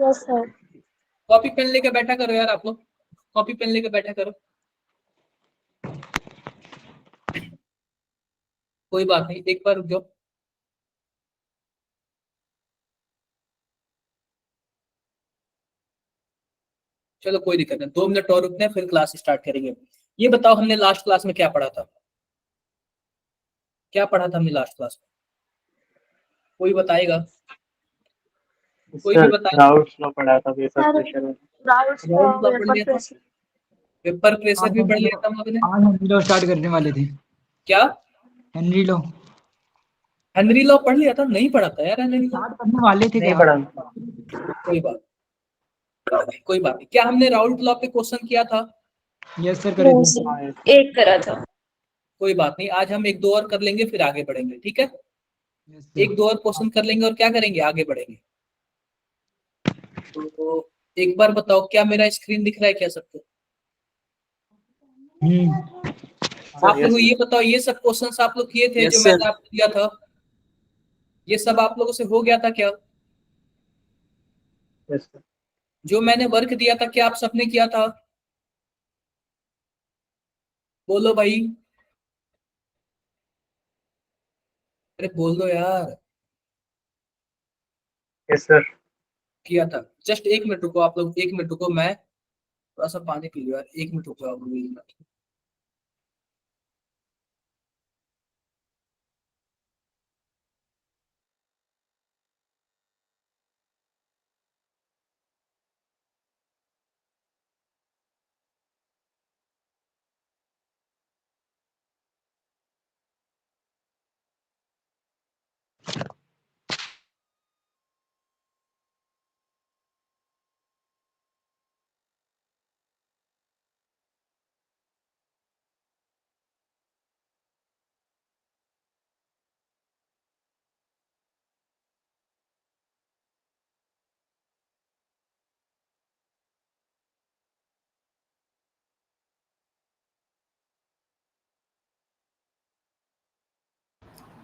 Yes sir. Copy pen लेके बैठा करो यार आप लोग, कॉपी पेन लेके बैठा करो। कोई बात नहीं, एक बार रुक जाओ। चलो कोई दिक्कत नहीं, 2 मिनट और रुकते हैं फिर क्लास स्टार्ट करेंगे। ये बताओ हमने लास्ट क्लास में क्या पढ़ा था? क्या पढ़ा था हमने लास्ट क्लास में? कोई बताएगा? कोई भी बताएगा? राउट्स लॉ पढ़ा था, वेपर सर प्रेशर में। राउट्स राउल्ट लॉ पढ़ वेपर लिया था, प्रेशर। पेपर प्रेशर भी पढ़ लिया था हम लोगों ने। आज हेनरी लॉ स्टार्ट करने वाले थे। क्या? हेनरी लॉ हेनरी लॉ पढ़ लिया था? नहीं पढ़ा था यार हेनरी लॉ। स्टार्ट करने वाले थे नहीं क्या? पढ़ा। कोई बात, कोई बात नहीं। क्या हमने राउल्ट लॉ पे क्वेश्चन किया था? यस सर, करे थे। हाँ, yes. एक करा था। कोई बात नहीं, आज हम 1-2 और कर लेंगे फिर आगे बढ़ेंगे, ठीक है? Yes sir. 1-2 और क्वेश्चन कर लेंगे और क्या करेंगे, आगे बढ़ेंगे। तो एक बार बताओ, क्या मेरा स्क्रीन दिख रहा है क्या सबको? आप लोग yes, ये बताओ, ये सब क्वेश्चंस आप लोग किए थे Yes, जो sir. मैंने आपको दिया था, ये सब आप लोगों से हो गया था क्या? yes, sir. जो मैंने वर्क दिया था क्या आप सबने किया था? बोलो भाई, अरे बोल दो यार। Yes, sir. किया था। जस्ट 1 मिनट रुको आप लोग, 1 मिनट रुको, मैं थोड़ा सा पानी पी लूं यार, 1 मिनट रुको आप लोग, 1 मिनट।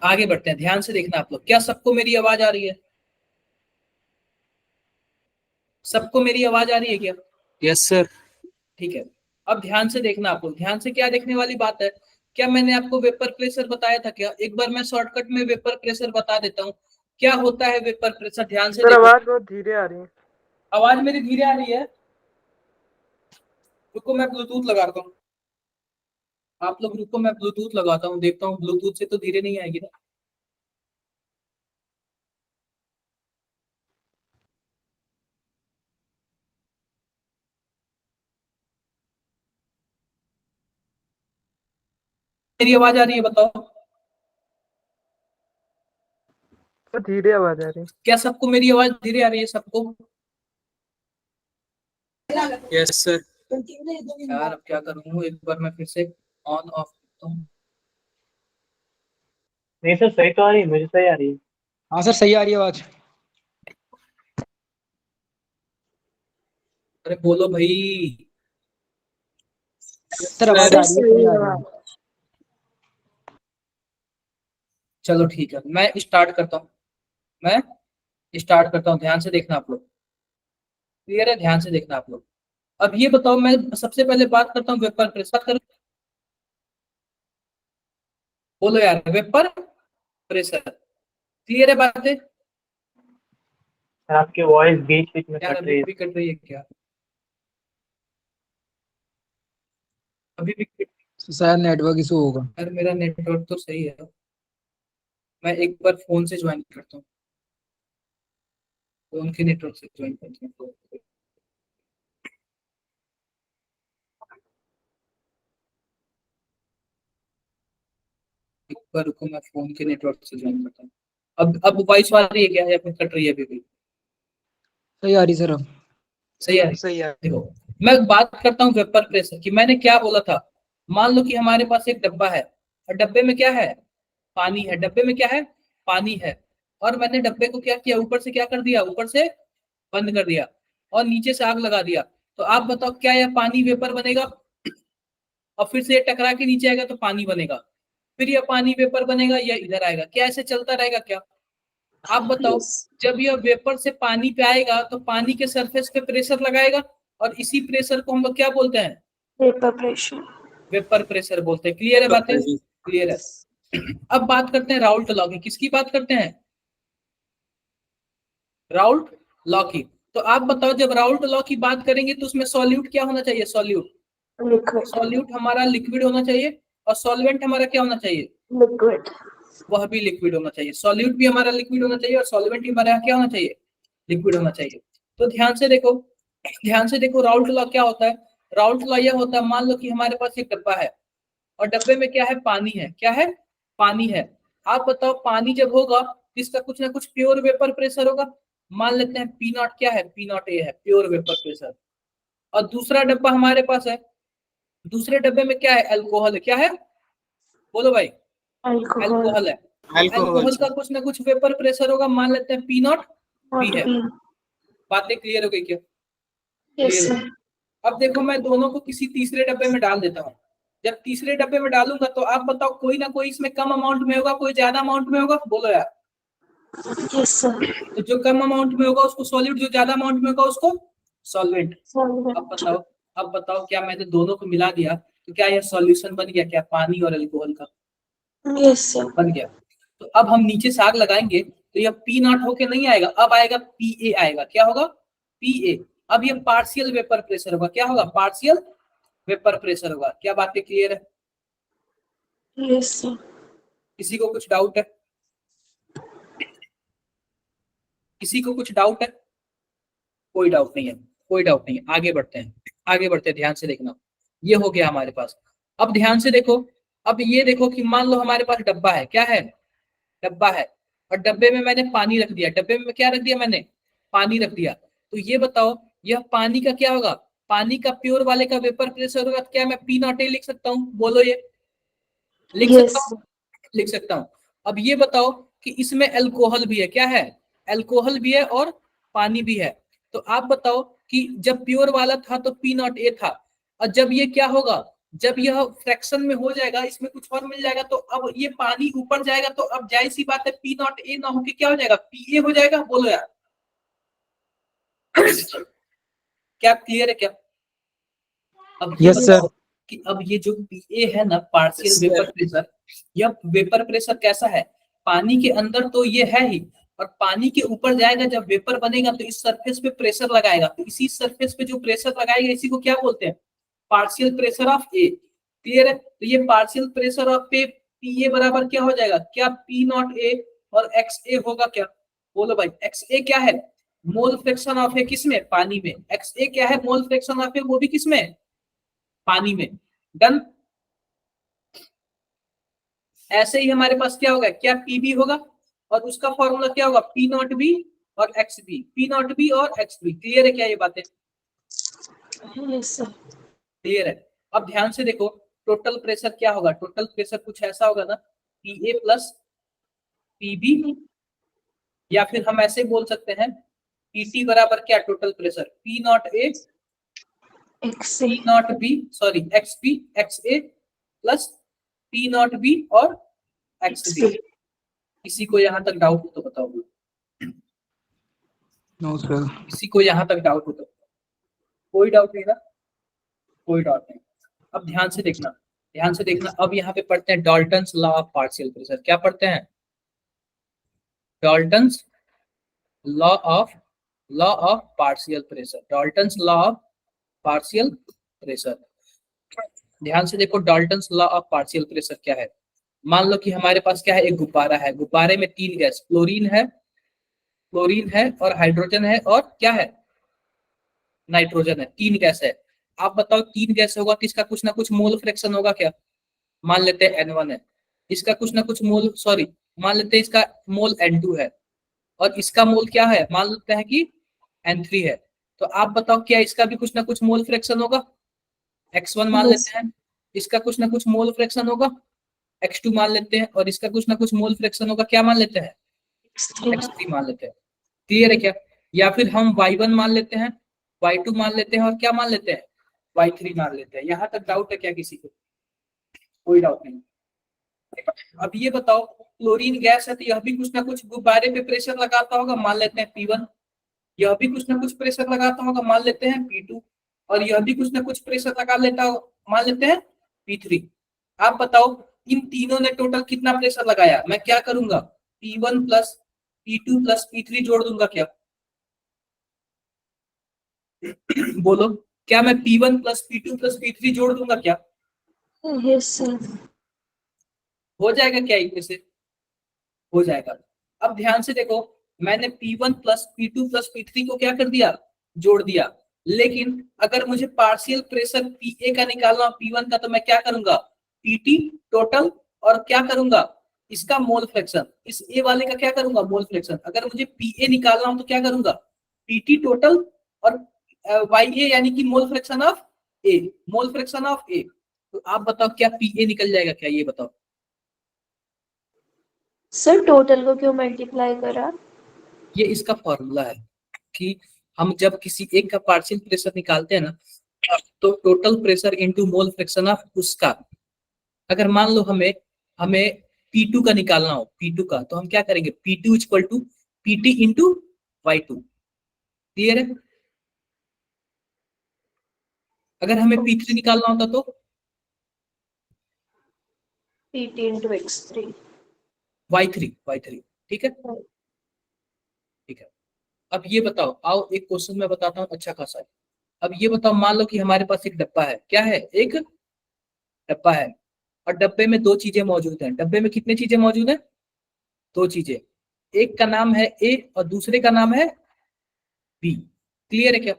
आगे बढ़ते हैं, ध्यान से देखना आप लोग। क्या सबको मेरी आवाज आ रही है? सबको मेरी आवाज आ रही है क्या? Yes, sir. ठीक है। अब ध्यान से देखना आप लोग, ध्यान से। क्या देखने वाली बात है? क्या मैंने आपको वेपर प्रेशर बताया था क्या? एक बार मैं शॉर्टकट में वेपर प्रेशर बता देता हूँ। क्या होता है वेपर प्रेशर? ध्यान से सर देखो। आवाज बहुत धीरे आ रही है। आवाज मेरी धीरे आ रही है? रुको मैं ब्लूटूथ लगाता हूँ। आप लोग रुको, मैं ब्लूटूथ लगाता हूँ, देखता हूँ ब्लूटूथ से तो धीरे नहीं आएगी ना। मेरी आवाज आ रही है बताओ? तो धीरे आवाज आ रही है। क्या सबको मेरी आवाज धीरे आ रही है सबको? Yes, sir. यार अब क्या करूँ, एक बार मैं फिर से ऑन ऑफ करता हूँ। नहीं सर, सही तो आ रही है, मुझे सही आ रही है। हाँ सर, सही आ रही है आवाज। अरे बोलो भाई। सर आवाज आ रही है, सही आ रही है। चलो ठीक है, मैं स्टार्ट करता हूँ। मैं स्टार्ट करता हूँ, ध्यान से देखना आप लोग। क्लियर है? ध्यान से देखना आप लोग। अब ये बताओ, मैं सबसे पहले बात करता हूँ वेपर प्रेशर। बात करो, बोलो यार, वेपर प्रेशर। क्लियर है बातें? सर आपकी वॉइस बीच बीच में यार कट रही अभी है। भी कट रही है क्या? अभी भी शायद नेटवर्क इशू होगा। यार मेरा नेटवर्क तो सही है। मैं एक बार फोन से ज्वाइन करता हूँ, फोन के नेटवर्क से ज्वाइन करता हूँ। एक बार रुको, मैं फोन के नेटवर्क से ज्वाइन करता हूँ। अब वॉइस आ रही है क्या या फिर कट रही है अभी भी? सही आ रही सर अब। सही है? सही है। देखो, मैं बात करता हूँ वेपर प्रेशर की। मैंने क्या बोला था? मान लो कि हमारे पास एक डब्बा है और डब्बे में क्या है? पानी है। डब्बे में क्या है? पानी है। और मैंने डब्बे को क्या किया, ऊपर से क्या कर दिया, ऊपर से बंद कर दिया और नीचे से आग लगा दिया। तो आप बताओ, क्या यह पानी वेपर बनेगा? और फिर से ये टकरा के नीचे आएगा तो पानी बनेगा। फिर यह पानी वेपर बनेगा या इधर आएगा? क्या ऐसे चलता रहेगा क्या? आप बताओ, Yes. जब यह वेपर से पानी पे आएगा तो पानी के सरफेस पे प्रेशर लगाएगा, और इसी प्रेशर को हम लोग क्या बोलते हैं? Vapor pressure. वेपर प्रेशर बोलते हैं। क्लियर है बातें? क्लियर है। अब बात करते हैं राउल्ट लॉ की। किसकी बात करते हैं? राउल्ट लॉ की। तो आप बताओ, जब राउल्ट लॉ की बात करेंगे तो उसमें सॉल्यूट क्या होना चाहिए? Solute Liquid. सॉल्यूट हमारा लिक्विड होना चाहिए, और सॉल्वेंट हमारा क्या होना चाहिए? Liquid. वह भी लिक्विड होना चाहिए। सॉल्यूट भी हमारा लिक्विड होना चाहिए, और सॉल्वेंट भी हमारा क्या होना चाहिए? लिक्विड होना चाहिए। तो ध्यान से देखो राउल्ट लॉ क्या होता है। राउल्ट लॉ यह होता है, मान लो कि हमारे पास एक डब्बा है, और डब्बे में क्या है? पानी है। क्या है? पानी है। आप बताओ, पानी जब होगा इसका कुछ ना कुछ प्योर वेपर प्रेशर होगा। मान लेते हैं पी नॉट क्या है? पी नॉट ए है, प्योर वेपर प्रेशर। और दूसरा डब्बा हमारे पास है, दूसरे डब्बे में क्या है? अल्कोहल है। क्या है? बोलो भाई। Alcohol. अल्कोहल है। अल्कोहल का कुछ ना कुछ वेपर प्रेशर होगा, मान लेते हैं पी नॉट बी Not है। B. बातें क्लियर हो गई क्या? Yes, clear sir. है। अब देखो, मैं दोनों को किसी तीसरे डब्बे में डाल देता हूँ। जब तीसरे डब्बे में डालूंगा तो आप बताओ, कोई ना कोई इसमें कम अमाउंट में होगा, कोई ज्यादा अमाउंट में होगा। बोलो यार। Yes, sir. तो जो कम अमाउंट में होगा उसको सॉल्यूट, जो ज्यादा अमाउंट में होगा उसको सॉल्वेंट। Solvent. अब बताओ क्या मैंने दोनों को मिला दिया तो क्या यह सॉल्यूशन बन गया? क्या पानी और अल्कोहल का Yes, sir. बन गया? तो अब हम नीचे से आग लगाएंगे तो यह पी नॉट होके नहीं आएगा, अब आएगा पी ए आएगा। क्या होगा? P A. अब ये पार्शियल वेपर प्रेशर होगा। क्या होगा? पार्शियल वेपर प्रेशर होगा। क्या बातें क्लियर है? Yes, sir. किसी को कुछ डाउट है? किसी को कुछ डाउट है? कोई डाउट नहीं है, कोई डाउट नहीं है। आगे बढ़ते हैं, आगे बढ़ते हैं। ध्यान से देखना, ये हो गया हमारे पास। अब ध्यान से देखो, अब ये देखो कि मान लो हमारे पास डब्बा है। क्या है? डब्बा है, और डब्बे में मैंने पानी रख दिया। डब्बे में क्या रख दिया? मैंने पानी रख दिया। तो ये बताओ, यह पानी का क्या होगा? पानी का प्योर वाले का वेपर प्रेशर होगा। क्या मैं पी नॉट ए लिख सकता हूँ? बोलो, ये लिख Yes, सकता हूँ? लिख सकता हूँ। अब ये बताओ कि इसमें अल्कोहल भी है। क्या है? अल्कोहल भी है और पानी भी है। तो आप बताओ कि जब प्योर वाला था तो पी नॉट ए था, और जब ये क्या होगा? जब यह फ्रैक्शन में हो जाएगा, इसमें कुछ और मिल जाएगा, तो अब ये पानी ऊपर जाएगा, तो अब जाहिर सी बात है पी नॉट ए ना होके क्या हो जाएगा? पी ए हो जाएगा। बोलो यार। क्या क्लियर है क्या? अब ये यस सर। बताओ कि अब ये जो पीए है ना, पार्शियल वेपर प्रेशर, यह वेपर प्रेशर कैसा है? पानी के अंदर तो ये है ही, और पानी के ऊपर जाएगा जब वेपर बनेगा तो इस सरफेस पे प्रेशर लगाएगा। तो इसी सरफेस पे जो प्रेशर लगाएगा इसी को क्या बोलते हैं? Partial pressure of A. Clear है? तो ये पार्शियल प्रेशर ऑफ पे पी ए बराबर क्या हो जाएगा? क्या पी नॉट ए और एक्स ए होगा? क्या बोलो भाई। एक्स ए क्या है? मोल फ्रैक्शन ऑफ ए। किसमें? पानी में। एक्स ए क्या है? मोल फ्रैक्शन ऑफ ए, वो भी किसमें? पानी में। डन। ऐसे ही हमारे पास क्या होगा? क्या पीबी होगा, और उसका फॉर्मूला क्या होगा? पी नॉट बी और X B. P naught B और एक्स बी। क्लियर है क्या ये बातें? yes, sir. क्लियर है। अब ध्यान से देखो, टोटल प्रेशर क्या होगा? टोटल प्रेशर कुछ ऐसा होगा ना, पी ए प्लस पीबी, या फिर हम ऐसे बोल सकते हैं पीटी बराबर क्या? Total pressure P naught A X. P naught B, sorry X B, X A plus P naught B और एक्स बी। किसी को यहाँ तक डाउट हो तो बताओ। No sir. किसी को यहाँ तक डाउट हो तो? कोई डाउट नहीं ना? कोई डाउट नहीं। अब ध्यान से देखना, ध्यान से देखना। अब यहाँ पे पढ़ते हैं Dalton's law of partial pressure. क्या पढ़ते हैं? Dalton's law of partial pressure. Dalton's law of partial pressure. ध्यान से देखो, Dalton's law of partial pressure क्या है। मान लो कि हमारे पास क्या है? एक गुब्बारा है। गुब्बारे में तीन गैस, क्लोरीन है और हाइड्रोजन है और क्या है? नाइट्रोजन है। तीन गैस है। आप बताओ, तीन गैस होगा तो इसका कुछ ना कुछ मोल फ्रैक्शन होगा। क्या? मान लेते हैं N1 है, इसका कुछ ना कुछ मोल, सॉरी मान लेते हैं इसका मोल N2 है, और इसका मोल क्या है? मान लेते हैं कि N3 है। तो आप बताओ, क्या इसका भी कुछ ना कुछ मोल फ्रैक्शन होगा? X1 मान Yes. लेते हैं, इसका कुछ ना कुछ मोल फ्रैक्शन होगा। X2 मान लेते हैं, और इसका कुछ ना कुछ मोल फ्रैक्शन होगा। क्या मान लेते हैं? X3. X3 मान लेते हैं। क्लियर है क्या? या फिर हम Y1 मान लेते हैं, Y2 मान लेते हैं, और क्या मान लेते हैं? Y3 मान लेते हैं। यहाँ तक डाउट है क्या किसी को? कोई डाउट नहीं। अब ये बताओ, क्लोरीन गैस है तो यह भी कुछ ना कुछ गुब्बारे पे प्रेशर लगाता होगा, मान लेते हैं P1। यह भी कुछ ना कुछ प्रेशर लगाता होगा, मान लेते हैं P2। और यह भी कुछ ना कुछ प्रेशर लगा लेता होगा, मान लेते हैं P3। आप बताओ इन तीनों ने टोटल कितना प्रेशर लगाया? मैं क्या करूंगा, P1 plus P2 plus P3 जोड़ दूंगा क्या? बोलो, क्या मैं P1 plus P2 plus P3 जोड़ दूंगा क्या? Yes sir. हो जाएगा क्या इनमें से? हो जाएगा। अब ध्यान से देखो, मैंने P1 plus P2 plus P3 को क्या कर दिया, जोड़ दिया। लेकिन अगर मुझे पार्शियल प्रेशर Pa का निकालना P1 का, तो मैं क्या करूंगा, Pt टोटल और क्या करूंगा, इसका मोल फ्रैक्शन। इस A वाले का क्या करूंगा, मोल फ्रैक्शन। अगर मुझे Pa निकालना हो तो क्या करूंगा, Pt टोटल और Ya यानी कि मोल fraction of A, mole fraction of A। तो आप बताओ क्या Pa निकल जाएगा क्या, ये बताओ। सर टोटल को क्यों मल्टीप्लाई करा? ये इसका फॉर्मूला है कि हम जब किसी एक का पार्शियल प्रेशर निकालते हैं ना, तो total pressure into mole fraction of उसका। अगर मान लो हमें हमें P2 का निकालना हो, P2 का, तो हम क्या करेंगे, P2 equal to PT into Y2। Clear है? अगर हमें P3 निकालना होता तो PT इंटू x3। Y3। ठीक है, ठीक है। अब ये बताओ, आओ एक क्वेश्चन मैं बताता हूँ अच्छा खासा है। अब ये बताओ, मान लो कि हमारे पास एक डब्बा है, क्या है, एक डब्बा है, और डब्बे में दो चीजें मौजूद हैं। डब्बे में कितनी चीजें मौजूद हैं, दो चीजें। एक का नाम है A और दूसरे का नाम है B। क्लियर है क्या?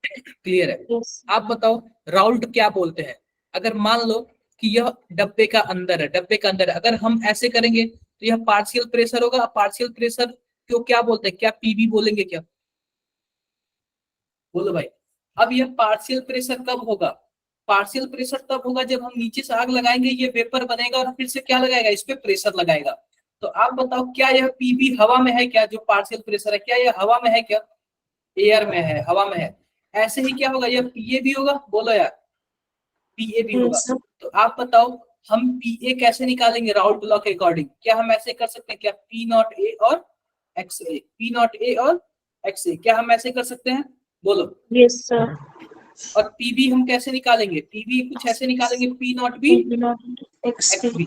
क्लियर है। यस। आप बताओ राउल्ट क्या बोलते हैं? अगर मान लो कि यह डब्बे का अंदर है, डब्बे का अंदर है, अगर हम ऐसे करेंगे तो यह पार्शियल प्रेशर होगा। पार्शियल प्रेशर क्यों क्या बोलते हैं, क्या पीबी बोलेंगे क्या? बोलो भाई। अब यह पार्शियल प्रेशर कब होगा, पार्शियल प्रेशर तब होगा जब हम नीचे से आग लगाएंगे, ये वेपर बनेगा और फिर से क्या लगाएगा, इस पे प्रेशर लगाएगा। तो आप बताओ क्या यह पीबी हवा में है क्या, जो पार्शियल प्रेशर है, क्या यह हवा में है क्या? एयर में है, हवा में है। ऐसे ही क्या होगा, यह पीए भी होगा, बोलो यार, पीए भी होगा। Yes sir. तो आप बताओ हम पीए कैसे निकालेंगे राउल्ट लॉ के अकॉर्डिंग? क्या हम ऐसे कर सकते हैं क्या, पी नॉट ए और एक्स ए, पी नॉट ए और एक्स ए, क्या हम ऐसे कर सकते हैं? बोलो। Yes sir. और पीबी हम कैसे निकालेंगे, पीबी कुछ ऐसे निकालेंगे, P naught B X X B.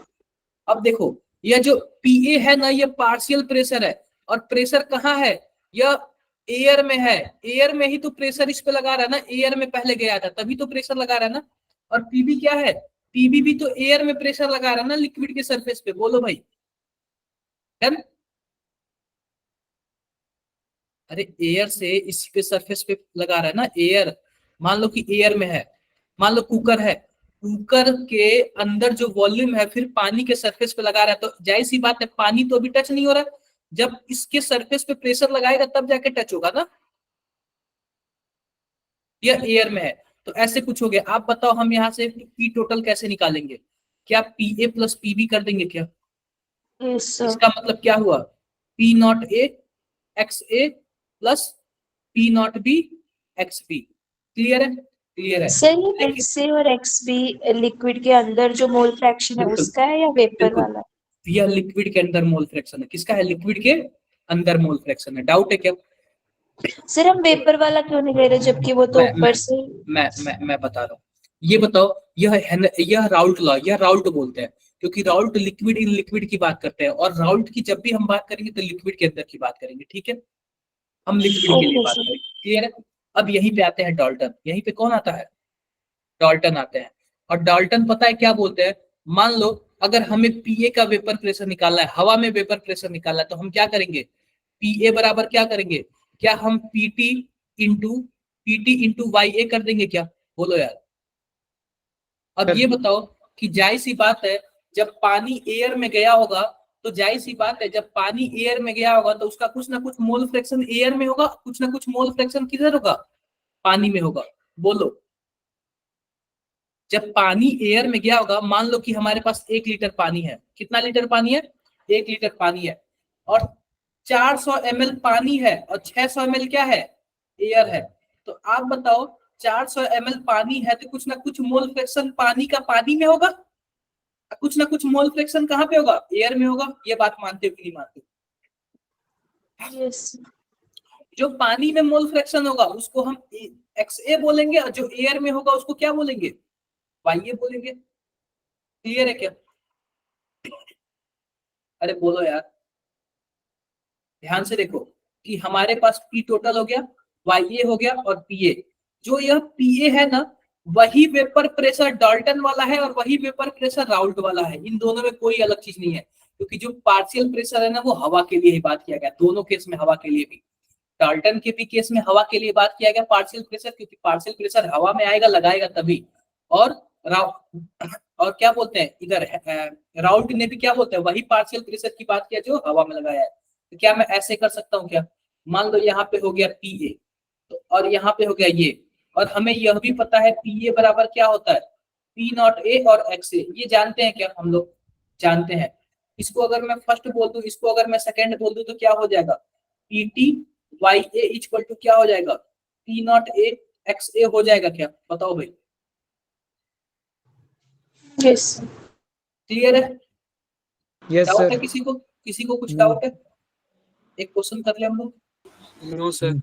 अब देखो, यह जो पीए है ना, ये पार्शियल प्रेशर है, और प्रेशर कहाँ है, यह एयर में है। एयर में ही तो प्रेशर इस पे लगा रहा है ना, एयर में पहले गया था तभी तो प्रेशर लगा रहा है ना। और पीबी क्या है, पीबी भी तो एयर में प्रेशर लगा रहा है ना, लिक्विड के सरफेस पे। बोलो भाई, डन? अरे एयर से इस पे सरफेस पे लगा रहा है ना, एयर। मान लो कि एयर में है, मान लो कुकर है, कुकर के अंदर जो वॉल्यूम है फिर पानी के सरफेस पे लगा रहा है, तो जाहिर सी बात है पानी तो अभी टच नहीं हो रहा। जब इसके सरफेस पे प्रेशर लगाएगा तब जाके टच होगा ना, यह एयर में है। तो ऐसे कुछ हो गया। आप बताओ हम यहाँ से पी टोटल कैसे निकालेंगे? क्या पी ए प्लस पीबी कर देंगे क्या? Yes sir. इसका मतलब क्या हुआ, P naught A X A plus P naught B X B. Clear है? क्लियर है। सर ये लेकिन एक्स ए और एक्स बी लिक्विड के अंदर जो मोल फ्रैक्शन है बिल्कुल उसका है या वेपर बिल्कुल, वाला? यह लिक्विड के अंदर मोल फ्रैक्शन है। किसका है, लिक्विड के अंदर मोल फ्रैक्शन है। डाउट है क्या? सर हम वेपर वाला क्यों नहीं ले रहे जबकि वो तो मैं ऊपर से। मैं बता रहा हूँ। ये बताओ, यह राउल्ट लॉ, यह राउल्ट बोलते हैं, क्योंकि राउल्ट लिक्विड इन लिक्विड की बात करते हैं, और राउल्ट की जब भी हम बात करेंगे तो लिक्विड के अंदर की बात करेंगे। ठीक है, हम लिक्विड के लिए ओके बात सर। करेंगे। क्लियर है? अब यहीं पे आते हैं डाल्टन। यहीं पे कौन आता है, डाल्टन आते हैं। और डाल्टन पता है क्या बोलते हैं? मान लो अगर हमें पीए का वेपर प्रेशर निकालना है, हवा में वेपर प्रेशर निकालना है, तो हम क्या करेंगे, पीए बराबर क्या करेंगे, क्या हम पीटी इंटू वाई ए कर देंगे क्या? बोलो यार। अब ये बताओ कि जाहिर सी बात है, जब पानी एयर में गया होगा, तो जाहिर सी बात है जब पानी एयर में गया होगा तो उसका कुछ ना कुछ मोल फ्रैक्शन एयर में होगा, कुछ ना कुछ मोल फ्रैक्शन किधर होगा, पानी में होगा। बोलो, जब पानी एयर में गया होगा, मान लो कि हमारे पास 1 लीटर पानी है। कितना लीटर पानी है, 1 लीटर पानी है, और 400 ml पानी है, और 600 ml क्या है, एयर है। तो आप बताओ 400 ml पानी है तो कुछ ना कुछ मोल फ्रैक्शन पानी का पानी में होगा। कुछ ना कुछ मोल फ्रैक्शन कहाँ पे होगा, एयर में होगा। ये बात मानते हो कि नहीं मानते? यस जो पानी में मोल फ्रैक्शन होगा उसको हम XA बोलेंगे, और जो एयर में होगा उसको क्या बोलेंगे, YA बोलेंगे। क्लियर है क्या? अरे बोलो यार, ध्यान से देखो कि हमारे पास P टोटल हो गया, YA हो गया और PA। जो यह PA है ना, वही वेपर प्रेशर डाल्टन वाला है और वही वेपर प्रेशर राउल्ट वाला है। इन दोनों में कोई अलग चीज नहीं है, क्योंकि जो पार्शियल प्रेशर है ना वो हवा के लिए ही बात किया गया, दोनों केस में हवा के लिए भी। डाल्टन के भी केस में हवा के लिए बात किया गया पार्शियल प्रेशर, क्योंकि पार्शियल प्रेशर हवा में आएगा लगाएगा तभी। और और क्या बोलते हैं इधर राउल्ट ने भी क्या बोलते हैं, वही पार्शियल प्रेशर की बात किया जो हवा में लगाया है। तो क्या मैं ऐसे कर सकता हूँ क्या, मान लो यहाँ पे हो गया PA तो, और यहाँ पे हो गया ये, और हमें यह भी पता है PA बराबर क्या होता है, P0A और XA। ये जानते हैं क्या हम लोग? जानते हैं। इसको अगर मैं फर्स्ट बोल दूं, इसको अगर मैं सेकंड बोल दूं तो क्या हो जाएगा, PT YA इक्वल टू क्या हो जाएगा, P0A XA हो जाएगा क्या, बताओ भाई। यस क्लियर है? यस डाउट है सर। किसी को कुछ डाउट है? एक क्वेश्चन कर ले हम लोग। No sir.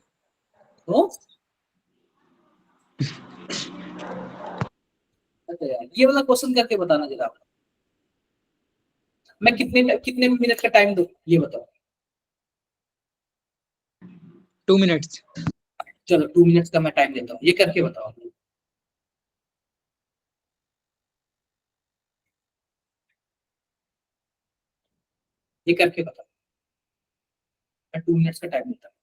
तो अच्छा यार, ये वाला क्वेश्चन करके बताना जरा। मैं कितने मिनट का टाइम दूं ये बताओ। 2 मिनट्स। चलो 2 मिनट्स का मैं टाइम देता हूँ, ये करके बताओ। ये करके बताओ, मैं 2 मिनट्स का टाइम देता हूँ।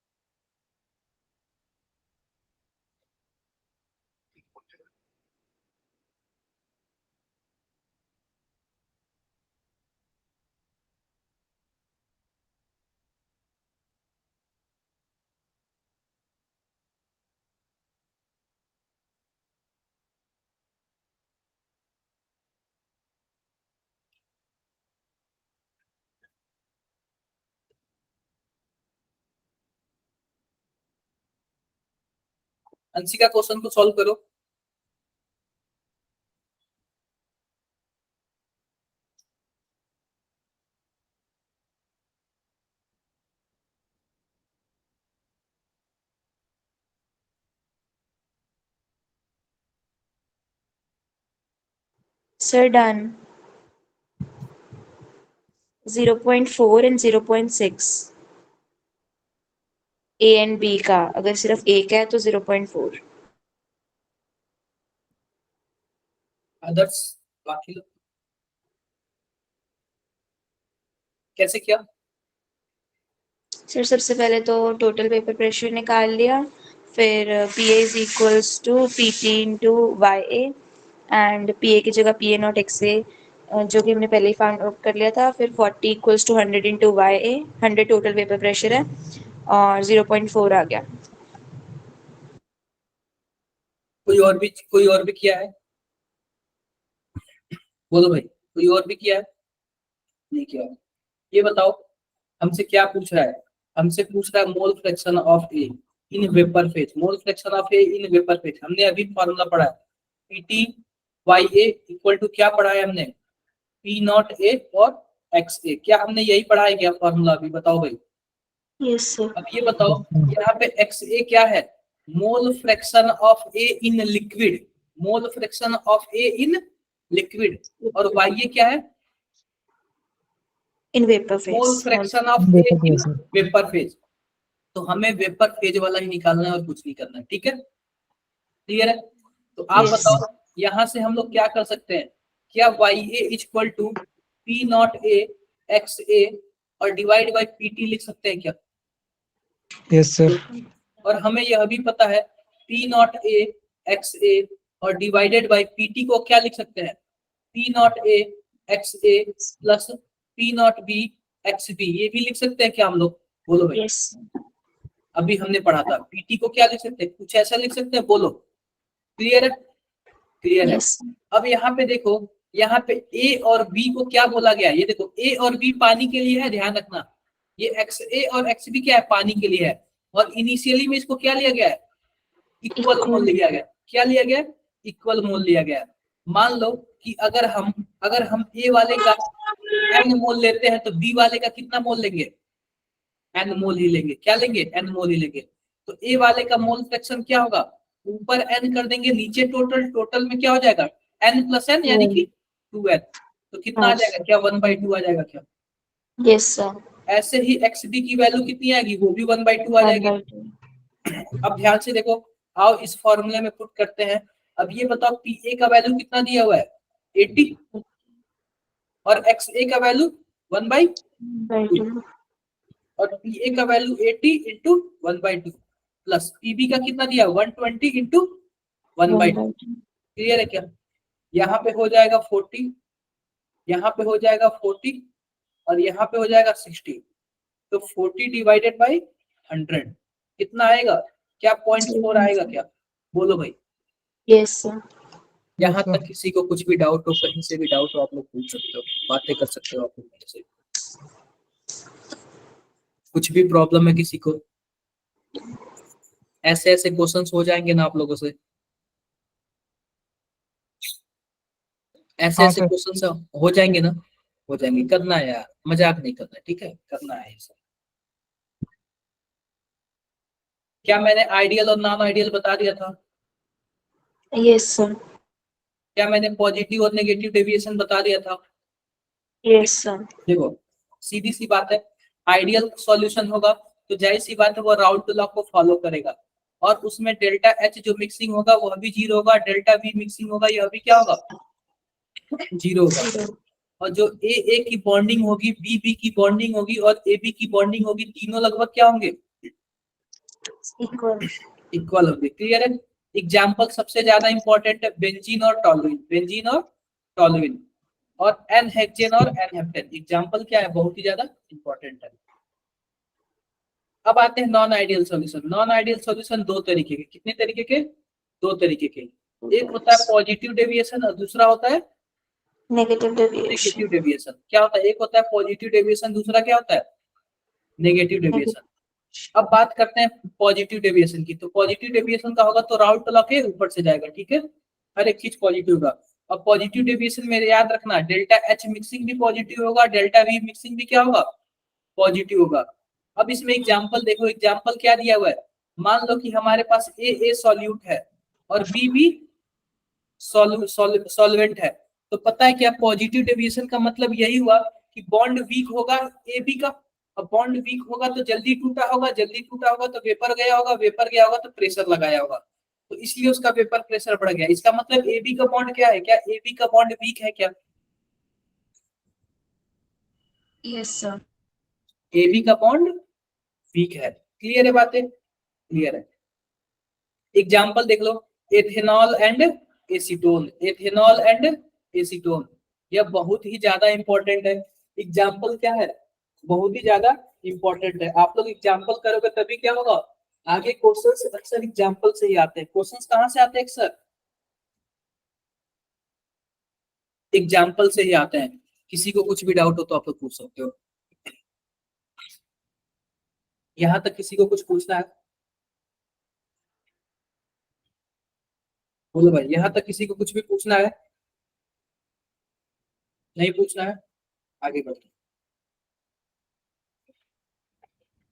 अंशिका क्वेश्चन को सॉल्व करो। Sir done. 0.4 and 0.6 A and B का, अगर सिर्फ एक है तो 0.4। अदर्स बाकी लोग कैसे किया? सर सबसे पहले तो टोटल पेपर प्रेशर निकाल लिया, फिर PA is equals to PT into YA and PA की जगह PA0 XA जो कि हमने पहले ही फाउंड आउट कर लिया था, फिर 40 equals to 100 into YA, 100 total paper pressure है और 0.4 आ गया। कोई और भी किया है? बोलो भाई, कोई और भी किया है? नहीं किया। ये बताओ हमसे क्या पूछ रहा है, हमसे पूछ रहा है mole fraction of A in vapour phase. Mole fraction of A in vapour phase हमने अभी फॉर्मूला पढ़ा है, PT YA इक्वल टू क्या पढ़ा है हमने, P0A और XA। क्या हमने यही पढ़ा है क्या फॉर्मूला अभी, बताओ भाई। Yes sir. अब ये बताओ यहाँ पे XA क्या है, mole fraction of A in liquid, mole fraction of A in liquid. और YA क्या है, in vapour phase. Mole fraction of A in vapour phase. तो हमें वेपर फेज वाला ही निकालना है और कुछ नहीं करना है, ठीक है? क्लियर है? तो आप Yes. बताओ यहां से हम लोग क्या कर सकते हैं, क्या YA equal to P0A XA और डिवाइड बाय PT लिख सकते हैं क्या? Yes sir. और हमें यह भी पता है P0A XA और डिवाइडेड बाय PT को क्या लिख सकते हैं, P0A XA plus P0B XB। ये भी लिख सकते हैं क्या हम लोग, बोलो भाई। Yes. अभी हमने पढ़ा था PT को क्या लिख सकते हैं, कुछ ऐसा लिख सकते हैं, बोलो। क्लियर है? क्लियर है? Yes. अब यहाँ पे देखो, यहाँ पे A और B को क्या बोला गया, ये देखो A और B पानी के लिए है, ध्यान रखना। ये XA और XB क्या है, पानी के लिए है। और इनिशियली में इसको क्या लिया गया है, इक्वल मोल लिया गया। क्या लिया गया, इक्वल मोल लिया गया। मान लो कि अगर हम ए वाले का n मोल लेते हैं तो बी वाले का कितना मोल लेंगे, n मोल ही लेंगे। क्या लेंगे, n मोल ही लेंगे। तो ए वाले का मोल फ्रैक्शन क्या होगा, ऊपर n कर देंगे, नीचे टोटल में क्या हो जाएगा, n प्लस n यानी कि 2n। तो कितना आ जाएगा, क्या 1/2 आ जाएगा क्या। Yes sir. ऐसे ही xd की वैल्यू कितनी आएगी, वो भी 1/2 आ जाएगी। 1/2। अब ध्यान से देखो, आओ इस फॉर्मूले में पुट करते हैं। अब ये बताओ पी ए का वैल्यू कितना दिया हुआ है, 80, और एक्स ए का वैल्यू 1/2, और पी ए का वैल्यू 80 इंटू 1/2 प्लस पीबी का कितना दिया, 120 इंटू 1/2। क्लियर है क्या। यहाँ पे हो जाएगा 40, यहाँ पे हो जाएगा 40, और यहाँ पे हो जाएगा 60। तो 40 डिवाइडेड बाई 100 कितना आएगा, क्या 0.4 आएगा क्या, बोलो भाई। Yes sir. यहाँ तक किसी को कुछ भी डाउट हो, कहीं से भी डाउट हो, आप लोग पूछ सकते हो, बातें कर सकते हो आप लोग मेरे से। कुछ भी प्रॉब्लम है किसी को, ऐसे ऐसे क्वेश्चंस हो जाएंगे ना आप लोगों से, ऐसे हाँ ऐसे सर। क्वेश्चंस हो जाएंगे ना, हो जाएंगे। करना है यार, मजाक नहीं करना है, ठीक है, करना है ये सब। क्या मैंने आइडियल और नॉन आइडियल बता दिया था, यस सर। क्या मैंने पॉजिटिव और नेगेटिव डेविएशन बता दिया था। Yes sir. देखो सीधी सी बात है, आइडियल सॉल्यूशन होगा तो जाहिर सी बात है वो राउल्ट लॉ को फॉलो करेगा, और उसमें डेल्टा एच जो मिक्सिंग होगा वह भी 0 होगा, डेल्टा वी मिक्सिंग होगा यह भी क्या होगा, 0 होगा। और जो ए की बॉन्डिंग होगी, बी बी की बॉन्डिंग होगी, और ए बी की बॉन्डिंग होगी, तीनों लगभग क्या होंगे, इक्वल होंगे। क्लियर है। एग्जाम्पल सबसे ज्यादा इंपॉर्टेंट है बेंजीन और टॉलुइन, बेंजीन और टॉलुइन, और एन हेक्सेन और एन हेप्टेन। एग्जाम्पल क्या है, बहुत ही ज्यादा इंपॉर्टेंट है। अब आते हैं non ideal solution. Non ideal solution दो तरीके के, कितने तरीके के, दो तरीके के। एक होता है पॉजिटिव डेविएशन और दूसरा होता है नेगेटिव डेविएशन। Negative deviation. क्या होता है, एक होता है पॉजिटिव डेविएशन, दूसरा क्या होता है, नेगेटिव डेविएशन। अब बात करते हैं पॉजिटिव डेविएशन की। तो पॉजिटिव डेविएशन का होगा तो राउल्ट लॉ के ऊपर से जाएगा, ठीक है, हर एक चीज पॉजिटिव का। अब पॉजिटिव डेविएशन में याद रखना, डेल्टा एच मिक्सिंग भी पॉजिटिव होगा, डेल्टा वी मिक्सिंग भी क्या होगा, पॉजिटिव होगा। अब इसमें एग्जांपल देखो, एग्जांपल क्या दिया हुआ है, मान लो कि हमारे पास ए सॉल्यूट है और बी भी सॉल्वेंट है। तो पता है क्या, पॉजिटिव डेविएशन का मतलब यही हुआ कि बॉन्ड वीक होगा ए बी का। अब बॉन्ड वीक होगा तो जल्दी टूटा होगा, जल्दी टूटा होगा तो वेपर गया होगा, वेपर गया होगा तो प्रेशर लगाया होगा, तो इसलिए उसका वेपर प्रेशर बढ़ गया। इसका मतलब ए बी का बॉन्ड क्या है, क्या ए बी का बॉन्ड वीक है क्या, यस सर। ए बी का बॉन्ड वीक है। क्लियर है बातें, क्लियर है। एग्जाम्पल देख लो, ethanol and acetone, ethanol and acetone, यह बहुत ही ज्यादा इंपॉर्टेंट है। एग्जाम्पल क्या है, बहुत ही ज्यादा इंपॉर्टेंट है। आप लोग एग्जाम्पल करोगे तभी क्या होगा, आगे क्वेश्चंस अक्सर एग्जाम्पल से ही आते हैं। क्वेश्चंस कहाँ से आते हैं, अक्सर एग्जाम्पल से ही आते हैं। किसी को कुछ भी डाउट हो तो आप लोग पूछ सकते हो। यहाँ तक किसी को कुछ पूछना है, बोलो भाई, यहाँ तक किसी को कुछ भी पूछना है, नहीं पूछना है, आगे बढ़ते।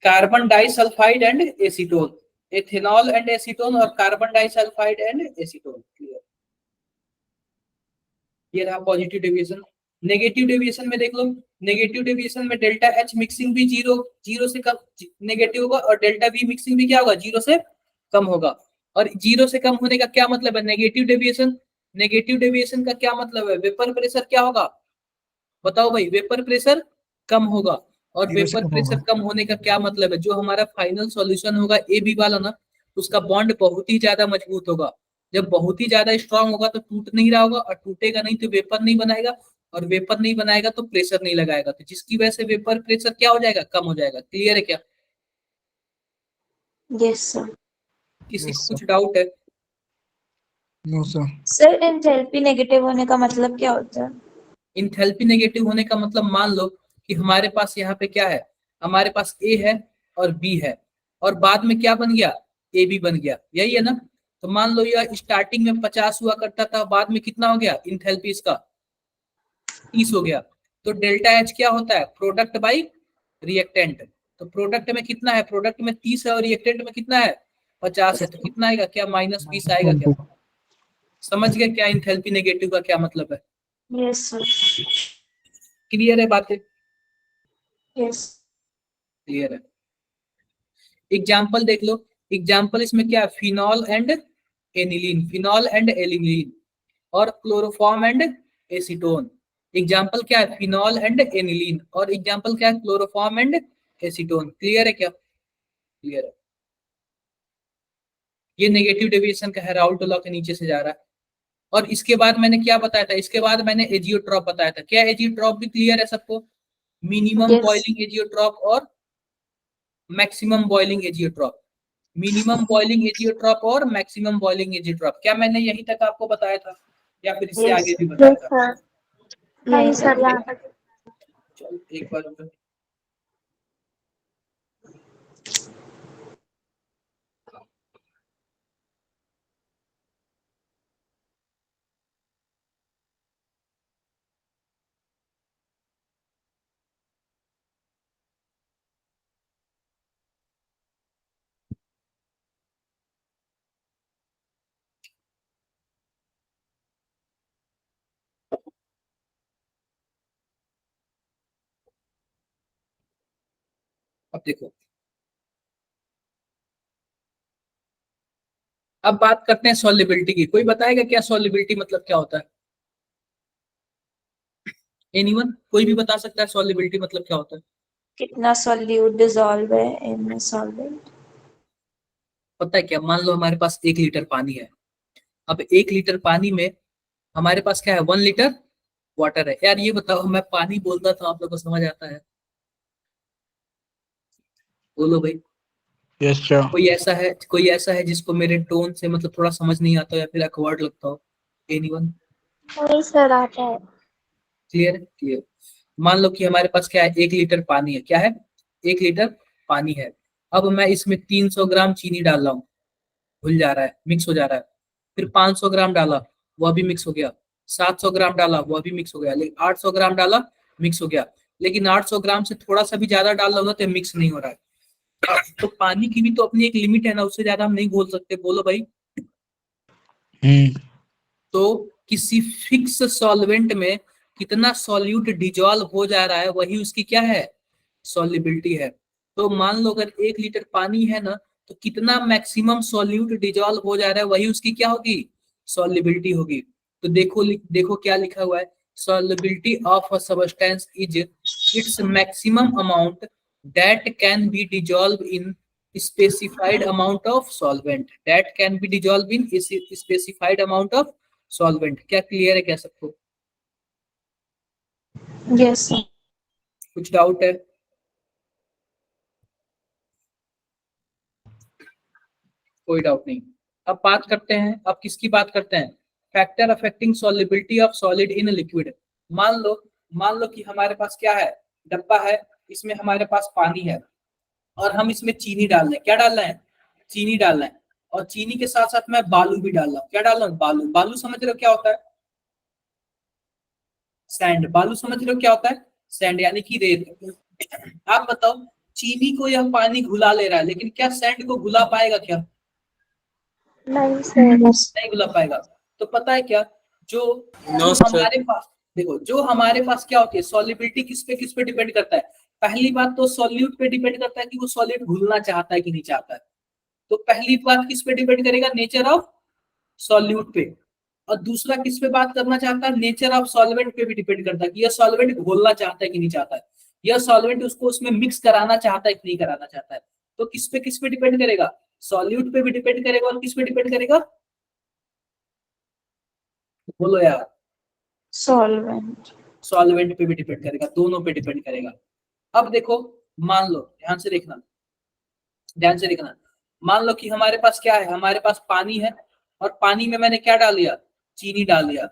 Carbon disulphide and acetone, ethanol and acetone और carbon disulphide and acetone. Clear, ये रहा पॉजिटिव डेविएशन। नेगेटिव डेविएशन में देख लो, नेगेटिव डेविएशन में डेल्टा एच मिक्सिंग भी जीरो से कम नेगेटिव होगा, और डेल्टा वी मिक्सिंग भी क्या होगा, 0 से कम होगा। और 0 से कम होने का क्या मतलब है, नेगेटिव डेविएशन, नेगेटिव डेविएशन का क्या मतलब है, वेपर प्रेशर क्या होगा, बताओ भाई, वेपर प्रेशर कम होगा। और 0 से वेपर कम प्रेशर होगा। कम होने का क्या मतलब है, जो हमारा फाइनल सॉल्यूशन होगा ए बी वाला ना, उसका बॉन्ड बहुत ही ज्यादा मजबूत होगा। जब बहुत ही ज्यादा स्ट्रांग होगा तो टूट नहीं रहा होगा, और टूटेगा नहीं तो वेपर नहीं बनाएगा, और वेपर नहीं बनाएगा तो प्रेशर नहीं लगाएगा, तो जिसकी वजह से वेपर प्रेशर क्या हो जाएगा, कम हो जाएगा। क्लियर है क्या, यस सर। किसी Yes, को sir. कुछ डाउट है। No, sir. Sir enthalpy negative होने का मतलब क्या होता है। इंथैल्पी नेगेटिव होने का मतलब, मान लो कि हमारे पास यहाँ पे क्या है, हमारे पास ए है और बी है, और बाद में क्या बन गया, ए बी बन गया, यही है ना। तो मान लो यह स्टार्टिंग में 50 हुआ करता था, बाद में कितना हो गया इंथैल्पी इसका 30 हो गया। तो डेल्टा एच क्या होता है, प्रोडक्ट बाई रिएक्टेंट। तो प्रोडक्ट में कितना है, प्रोडक्ट में 30 है और रिएक्टेंट में कितना है 50 है, तो कितना आएगा, क्या -20 आएगा क्या? समझ गए क्या इंथैल्पी नेगेटिव का क्या मतलब है? Yes sir. क्लियर है बातें? यस। क्लियर है। एग्जाम्पल देख लो, एग्जाम्पल इसमें क्या है, phenol and aniline, phenol and aniline, और क्लोरोफॉर्म एंड एसीटोन। एग्जाम्पल क्या है, फिनॉल एंड एनिलीन, और एग्जाम्पल क्या है, क्लोरोफॉर्म एंड एसीटोन। क्लियर है क्या? क्लियर है। ये नेगेटिव डेविएशन का है, राउल्ट लॉ के नीचे से जा रहा है। और इसके बाद मैंने क्या बताया था, इसके बाद मैंने एजियोट्रॉप बताया था। क्या एजियोट्रॉप भी क्लियर है सबको? Minimum Yes. बॉइलिंग एजियोट्रॉप और maximum boiling azeotrope, minimum boiling azeotrope और मैक्सिमम बॉइलिंग एजियोट्रॉप। क्या मैंने यहीं तक आपको बताया था या फिर इससे Yes. आगे भी बताया यस था? सर, नहीं नहीं सर। सर, यहाँ तक। चलो एक बार रुको। अब देखो, अब बात करते हैं सॉल्युबिलिटी की। कोई बताएगा क्या सॉल्युबिलिटी मतलब क्या होता है? एनीवन, कोई भी बता सकता है सॉल्युबिलिटी मतलब क्या होता है? कितना सॉल्यूट डिसॉल्व है इन सॉल्वेंट। पता है क्या, मान लो हमारे पास 1 लीटर पानी है। अब 1 लीटर पानी में हमारे पास क्या है, 1 लीटर वाटर है। यार ये बताओ, मैं पानी बोलता था, आप लोग को समझ आता है? बोलो भाई। Yes sir. कोई ऐसा है जिसको मेरे टोन से मतलब थोड़ा समझ नहीं आता या फिर अकवर्ड लगता हो? एनीवन? नहीं सर, आता है। क्लियर? क्लियर। मान लो कि हमारे पास क्या है, 1 लीटर पानी है। क्या है, 1 लीटर पानी है। अब मैं इसमें 300 ग्राम चीनी डाल रहा हूँ, घुल जा रहा है, मिक्स हो जा रहा है। फिर 500 ग्राम डाला, वह भी मिक्स हो गया। 700 ग्राम डाला, वह भी मिक्स हो गया। लेकिन 800 ग्राम डाला, मिक्स हो गया। लेकिन 800 ग्राम से थोड़ा सा भी ज्यादा डाल रहा तो मिक्स नहीं हो रहा है। तो पानी की भी तो अपनी एक लिमिट है ना, उससे ज्यादा हम नहीं घोल सकते। बोलो भाई। तो किसी फिक्स सॉल्वेंट में कितना सॉल्यूट डिजॉल्व हो जा रहा है, वही उसकी क्या है, सॉल्युबिलिटी है। तो मान लो अगर 1 लीटर पानी है ना, तो कितना मैक्सिमम सॉल्यूट डिजॉल्व हो जा रहा है, वही उसकी क्या होगी, सॉल्युबिलिटी होगी। तो देखो देखो क्या लिखा हुआ है, solubility of a substance is its maximum amount that can be dissolve in specified amount of solvent that can be dissolved in specified amount of solvent। क्या क्लियर है क्या सबको? Yes sir. कुछ डाउट है? कोई डाउट नहीं। अब बात करते हैं, अब किसकी बात करते हैं, factor affecting solubility of solid in liquid. मान लो कि हमारे पास क्या है, डब्बा है, इसमें हमारे पास पानी है और हम इसमें चीनी डाल रहे हैं। क्या डाल रहे हैं, चीनी डाल रहे हैं। और चीनी के साथ साथ मैं बालू भी डाल रहा हूँ। क्या डाल रहा हूँ, बालू। बालू समझ रहे हो क्या होता है, सैंड। बालू समझ रहे हो क्या होता है, सैंड यानी कि रेत। आप बताओ, चीनी को यह पानी घुला ले रहा है, लेकिन क्या सैंड को घुला पाएगा क्या? नहीं सर। नहीं घुला पाएगा। तो पता है क्या, जो जो हमारे पास, देखो जो हमारे पास क्या होती है, सॉल्युबिलिटी किस पे डिपेंड करता है। पहली बात तो सॉल्यूट पे डिपेंड करता है कि वो सॉलिड घुलना चाहता है कि नहीं चाहता है। तो पहली बात किस पे डिपेंड करेगा, नेचर ऑफ सॉल्यूट पे। और दूसरा किस पे बात करना चाहता है, नेचर ऑफ सॉल्वेंट पे भी डिपेंड करता है कि यह सॉल्वेंट घोलना चाहता है कि नहीं चाहता है, यह सॉल्वेंट उसको उसमें मिक्स कराना चाहता है कि नहीं कराना चाहता है। तो किस पे डिपेंड करेगा, सॉल्यूट पे भी डिपेंड करेगा और किस पे डिपेंड करेगा, बोलो यार। सॉल्वेंट। सॉल्वेंट पे भी डिपेंड करेगा, दोनों पे डिपेंड करेगा। अब देखो, मान लो, ध्यान से देखना, ध्यान से देखना। मान लो कि हमारे पास क्या है, हमारे पास पानी है और पानी में मैंने क्या डाल दिया, चीनी डाल दिया।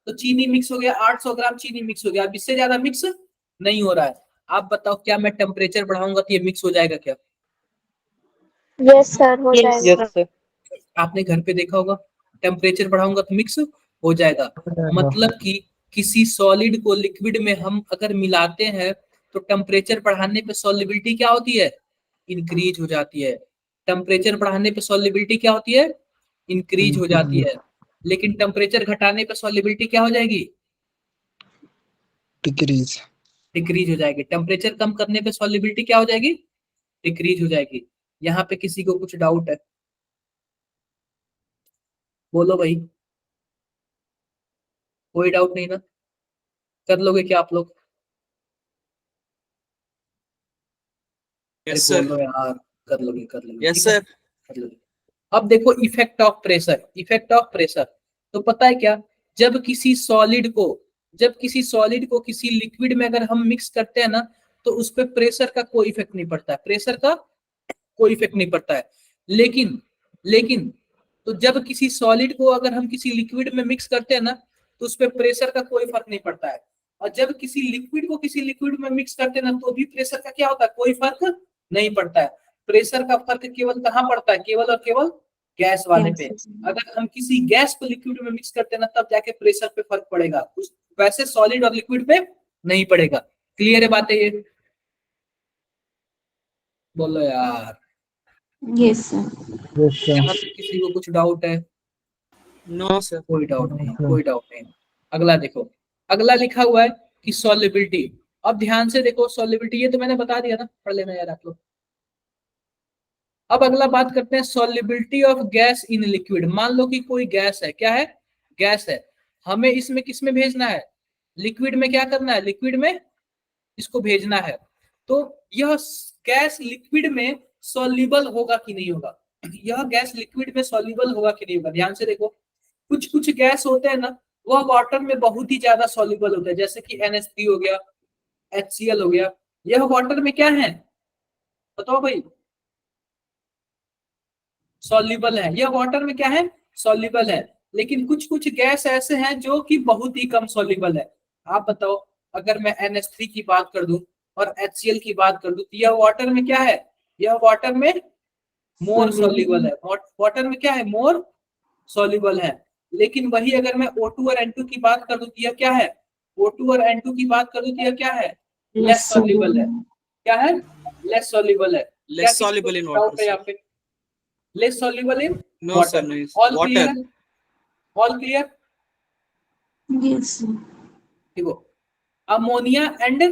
तो चीनी मिक्स हो गया, 800 ग्राम चीनी मिक्स हो गया। अब इससे ज्यादा मिक्स नहीं हो रहा है। आप बताओ, क्या मैं टेम्परेचर बढ़ाऊंगा तो ये मिक्स हो जाएगा क्या? यस सर, हो यस जाएगा। सर। आपने घर पे देखा होगा, टेम्परेचर बढ़ाऊंगा तो मिक्स हो जाएगा। मतलब कि किसी सॉलिड को लिक्विड में हम अगर मिलाते हैं तो टेम्परेचर बढ़ाने पे सॉल्युबिलिटी क्या होती है, इंक्रीज हो जाती है। टेम्परेचर बढ़ाने पे सॉल्युबिलिटी क्या होती है, इंक्रीज हो जाती है। लेकिन टेम्परेचर घटाने पे सॉल्युबिलिटी क्या हो जाएगी, डिक्रीज। डिक्रीज हो जाएगी। टेम्परेचर कम करने पे सॉल्युबिलिटी क्या हो जाएगी, डिक्रीज हो जाएगी। यहाँ पे किसी को कुछ डाउट है, बोलो भाई, कोई डाउट नहीं ना, कर लोगे क्या आप लोग? यस अरे सर। बोलो यार, कर लोगे कर लोगे, यस ठीक है सर। कर लोगे। अब देखो effect of pressure, effect of pressure तो पता है क्या, जब किसी सॉलिड को किसी लिक्विड में अगर हम मिक्स करते हैं ना तो उस पर प्रेशर का कोई इफेक्ट नहीं पड़ता है, प्रेशर का कोई इफेक्ट नहीं पड़ता है। लेकिन लेकिन तो जब किसी सॉलिड को अगर हम किसी लिक्विड में मिक्स करते हैं ना तो उस पर प्रेशर का कोई फर्क नहीं पड़ता है। और जब किसी लिक्विड को किसी लिक्विड में मिक्स करते हैं ना तो भी प्रेशर का क्या होता है, कोई फर्क नहीं पड़ता है। प्रेशर का फर्क केवल कहाँ पड़ता है, केवल और केवल गैस वाले पे। अगर हम किसी गैस को लिक्विड में मिक्स करते हैं ना तब जाके प्रेशर पे फर्क पड़ेगा, वैसे सॉलिड और लिक्विड पे नहीं पड़ेगा। क्लियर है बातें ये? बोलो यार। Yes sir. यहाँ पे किसी को कुछ डाउट है? No sir. कोई डाउट नहीं, कोई डाउट नहीं। अगला देखो, अगला लिखा हुआ है कि सॉल्युबिलिटी। अब ध्यान से देखो सॉल्युबिलिटी, ये तो मैंने बता दिया ना, पढ़ लेना यार आप लोग। अब अगला बात करते हैं solubility of gas in liquid. मान लो कि कोई गैस है, क्या है, गैस है, हमें इसमें किस में भेजना है, लिक्विड में क्या करना है, लिक्विड में इसको भेजना है। तो यह गैस लिक्विड में सॉल्युबल होगा कि नहीं होगा, यह गैस लिक्विड में सॉल्युबल होगा कि नहीं होगा। ध्यान से देखो, कुछ कुछ गैस होते हैं ना वह वाटर में बहुत ही ज्यादा सॉल्युबल होता है, जैसे कि NH3 हो गया, HCl हो गया, यह वाटर में क्या है, बताओ भाई, सॉल्युबल है। यह वाटर में क्या है, सॉल्युबल है। लेकिन कुछ कुछ गैस ऐसे हैं जो कि बहुत ही कम सॉल्युबल है। आप बताओ, अगर मैं NH3 की बात कर दूं और HCl की बात कर दूं तो यह वाटर में क्या है, यह वाटर में मोर सॉल्युबल है, वाटर में क्या है, मोर सॉल्युबल है। लेकिन वही अगर मैं O2 और N2 की बात कर दूं तो यह क्या है, O2 और N2 की बात कर दूं तो यह क्या है, लेस सॉल्युबल है। क्या है, लेस सॉल्युबल है। Less soluble in water. यहाँ पे less soluble in no sir, water. No all clear, all clear. Yes देखो, ammonia and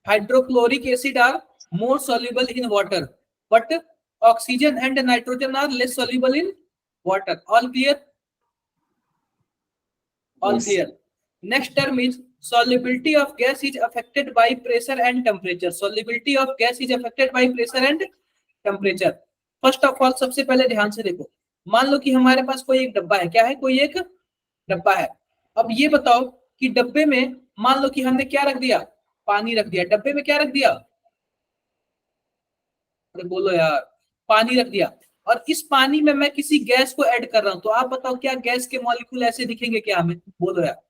hydrochloric acid are more soluble in water but oxygen and nitrogen are less soluble in water. All clear, all Yes. clear. Next term is solubility of gas is affected by pressure and temperature. Solubility of gas is affected by pressure and temperature. First of all, सबसे पहले ध्यान से देखो, मान लो कि हमारे पास कोई एक डब्बा है, क्या है, कोई एक डब्बा है। अब ये बताओ कि डब्बे में मान लो कि हमने क्या रख दिया, पानी रख दिया। डब्बे में क्या रख दिया, अरे बोलो यार, पानी रख दिया। और इस पानी में मैं किसी गैस को ऐड कर रहा हूं, तो आप बताओ क्या गैस के मॉलिक्यूल ऐसे दिखेंगे क्या हमें, बोलो यार,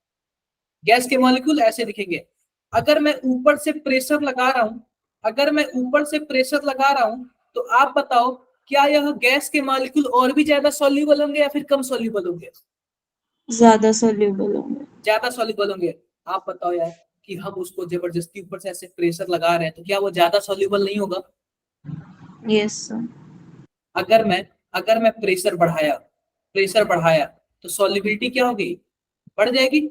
गैस के मॉलिक्यूल ऐसे दिखेंगे। अगर मैं ऊपर से प्रेशर लगा रहा हूं, अगर मैं ऊपर से प्रेशर लगा रहा हूं तो आप बताओ क्या यह गैस के मॉलिक्यूल और भी ज्यादा सॉल्युबल होंगे या फिर कम सॉल्युबल होंगे, ज्यादा सॉल्युबल होंगे। ज्यादा सॉल्युबल होंगे। आप बताओ यार कि हम उसको जबरदस्ती ऊपर से ऐसे प्रेशर लगा रहे हैं तो क्या वो ज्यादा सॉल्युबल नहीं होगा? Yes sir. अगर मैं प्रेशर बढ़ाया तो सॉल्युबिलिटी क्या होगी, बढ़ जाएगी।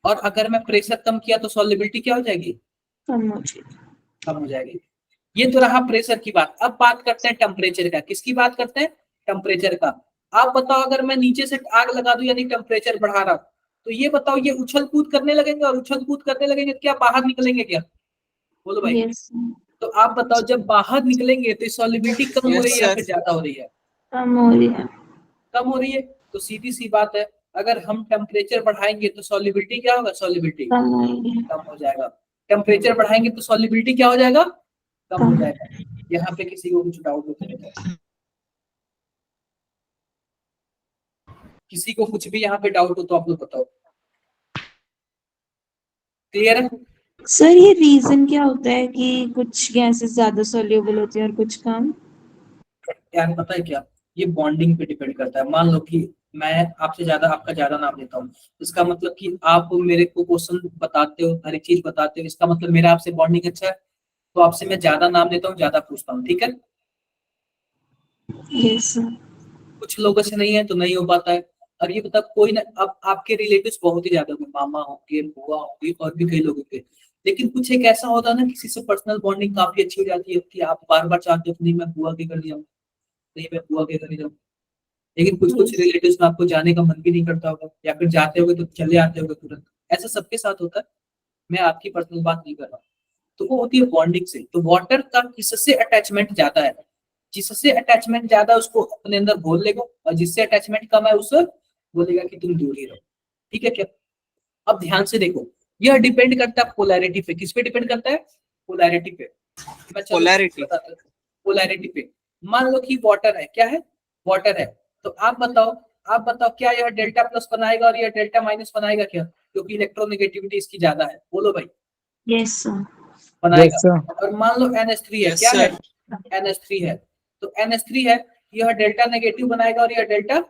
और अगर मैं प्रेशर कम किया तो सॉल्युबिलिटी क्या हो जाएगी, कम हो जाएगी। कम हो जाएगी। ये तो रहा प्रेशर की बात। अब बात करते हैं टेम्परेचर का। किसकी बात करते हैं, टेम्परेचर का। आप बताओ अगर मैं नीचे से आग लगा दूं यानी टेम्परेचर बढ़ा रहा हूं तो ये बताओ ये उछल कूद करने लगेंगे, और उछल कूद करने लगेंगे तो क्या बाहर निकलेंगे क्या, बोलो भाई। यस तो आप बताओ जब बाहर निकलेंगे तो सॉल्युबिलिटी कम हो Yes, रही है या sir. फिर ज्यादा हो रही है, कम हो रही है। कम हो रही है। तो सीधी सी बात है, अगर हम टेम्परेचर बढ़ाएंगे तो सॉल्युबिलिटी क्या होगा, सॉल्युबिलिटी कम हो रही है। कम हो जाएगा। टेम्परेचर बढ़ाएंगे तो सॉल्युबिलिटी क्या हो जाएगा, कम हो कम। जाएगा। यहाँ पे किसी को कुछ डाउट होता है, किसी को कुछ भी यहाँ पे डाउट हो तो आप लोग बताओ। क्लियर है? सर ये रीजन क्या होता है कि कुछ गैसेस ज्यादा सॉल्युबल होती है और कुछ कम? यार पता है क्या, ये बॉन्डिंग पे डिपेंड करता है। मान लो कि मैं आपसे ज्यादा आपका ज्यादा नाम लेता हूँ, इसका मतलब कि आप मेरे को क्वेश्चन बताते हो, हर एक चीज बताते हो, इसका मतलब मेरा आपसे बॉन्डिंग अच्छा है, तो आपसे मैं ज्यादा नाम लेता हूँ, ज्यादा पूछता हूँ, ठीक है। Yes sir. कुछ लोगों से नहीं है तो नहीं हो पाता है। और ये बता कोई ना, अब आपके रिलेटिव्स बहुत ही ज्यादा होंगे, मामा होंगे, बुआ होंगी, और भी कई लोग होंगे, लेकिन कुछ एक ऐसा होता है ना, किसी से पर्सनल बॉन्डिंग काफी अच्छी हो जाती है कि आप बार बार चाहते हो कि नहीं मैं बुआ के घर जाऊँ, नहीं मैं बुआ के घर जाऊँ। लेकिन कुछ कुछ यस। रिलेटिव्स में आपको जाने का मन भी नहीं करता होगा, या फिर जाते होगे तो चले आते होगे तुरंत। ऐसा सबके साथ होता है, मैं आपकी पर्सनल बात नहीं कर रहा हूँ। तो वो होती है बॉन्डिंग से। तो वाटर का किससे अटैचमेंट ज्यादा है, जिससे अटैचमेंट ज्यादा है उसको अपने अंदर घोल लेगा, और जिससे अटैचमेंट कम है उससे बोलेगा कि तुम दूर ही रहो, ठीक है क्या। अब ध्यान से देखो, यह डिपेंड करता है पोलैरिटी पे। किस पे डिपेंड करता है? पोलैरिटी पे। मैं चलो पोलैरिटी। बताता हूँ। पोलैरिटी पे मान लो कि वाटर है, क्या है, वाटर है। तो आप बताओ क्या यह डेल्टा प्लस बनाएगा और यह डेल्टा माइनस बनाएगा क्या, क्योंकि इलेक्ट्रोनेगेटिविटी इसकी ज्यादा है, बोलो भाई। Yes sir. बनाएगा। Yes sir. और मान लो NH3 है, यस क्या है, सर। NH3 है। तो NH3 है, यह डेल्टा नेगेटिव बनाएगा और यह डेल्टा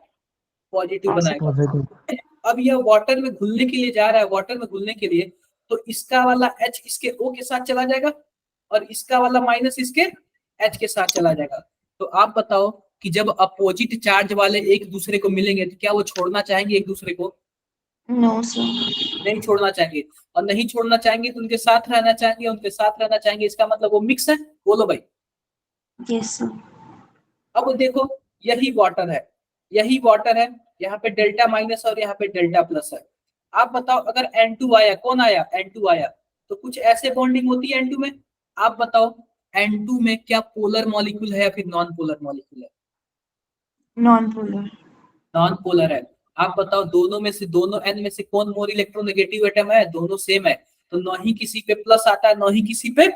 पॉजिटिव बनाएगा। पॉजिटिव। अब यह वाटर में घुलने के लिए जा रहा है, वाटर में घुलने के लिए, तो इसका वाला H इसके O के साथ चला जाएगा, और इसका वाला माइनस इसके H के साथ चला जाएगा। तो आप बताओ कि जब अपोजिट चार्ज वाले एक दूसरे को मिलेंगे तो क्या वो छोड़ना चाहेंगे एक दूसरे को? No sir. नहीं छोड़ना चाहेंगे। और नहीं छोड़ना चाहेंगे तो उनके साथ रहना चाहेंगे, उनके साथ रहना चाहेंगे, इसका मतलब वो मिक्स है, बोलो भाई। Yes sir. अब देखो, यही वाटर है, यही वाटर है, यहाँ पे डेल्टा माइनस और यहाँ पे डेल्टा प्लस है। आप बताओ अगर N2 आया, कौन आया, N2 आया, तो कुछ ऐसे बॉन्डिंग होती है N2 में। आप बताओ N2 में क्या पोलर मॉलिक्यूल है या फिर नॉन पोलर मॉलिक्यूल है? Non polar. नॉन पोलर है। आप बताओ दोनों में से, दोनों N में से कौन मोर इलेक्ट्रोनेगेटिव एटम है? दोनों सेम है। तो न ही किसी पे प्लस आता है, न ही किसी पे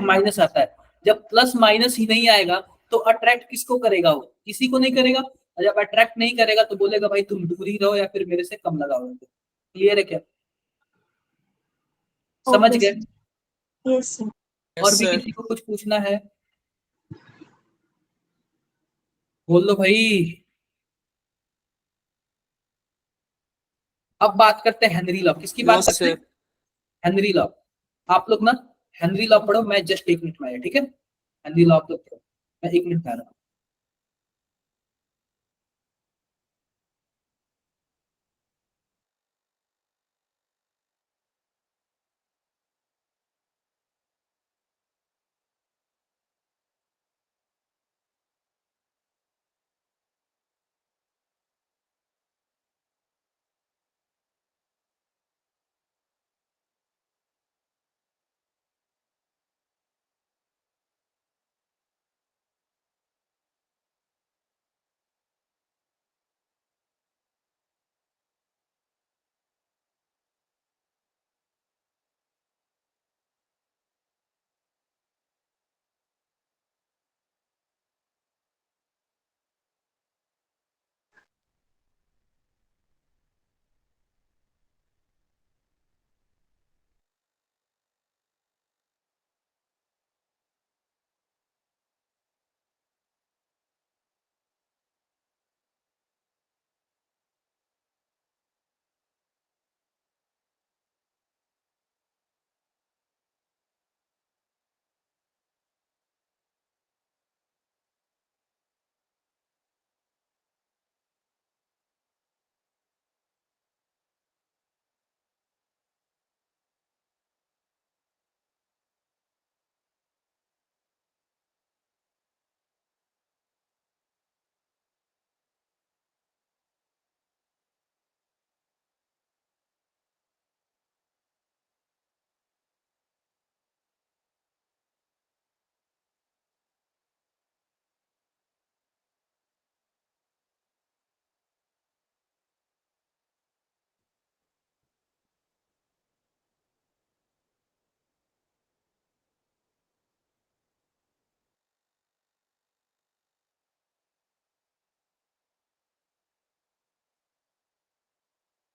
माइनस आता है। जब प्लस माइनस ही नहीं आएगा तो अट्रैक्ट किसको करेगा? वो किसी को नहीं करेगा। और जब अट्रैक्ट नहीं करेगा तो बोलेगा भाई तुम दूर ही रहो या फिर मेरे से कम लगाओ। क्लियर है क्या? समझ ओके गए? सर। Yes sir. और यस भी सर। किसी को कुछ पूछना है? बोल लो भाई। अब बात करते हैं हेनरी लॉ। किसकी नो बात करते हैं? सर। Henry law. आप लोग ना हेनरी लॉ पढ़ो, मैं जस्ट 1 मिनट में आया, ठीक है। हेनरी लॉ आप लोग पढ़ो, मैं 1 मिनट में आ रहा हूँ।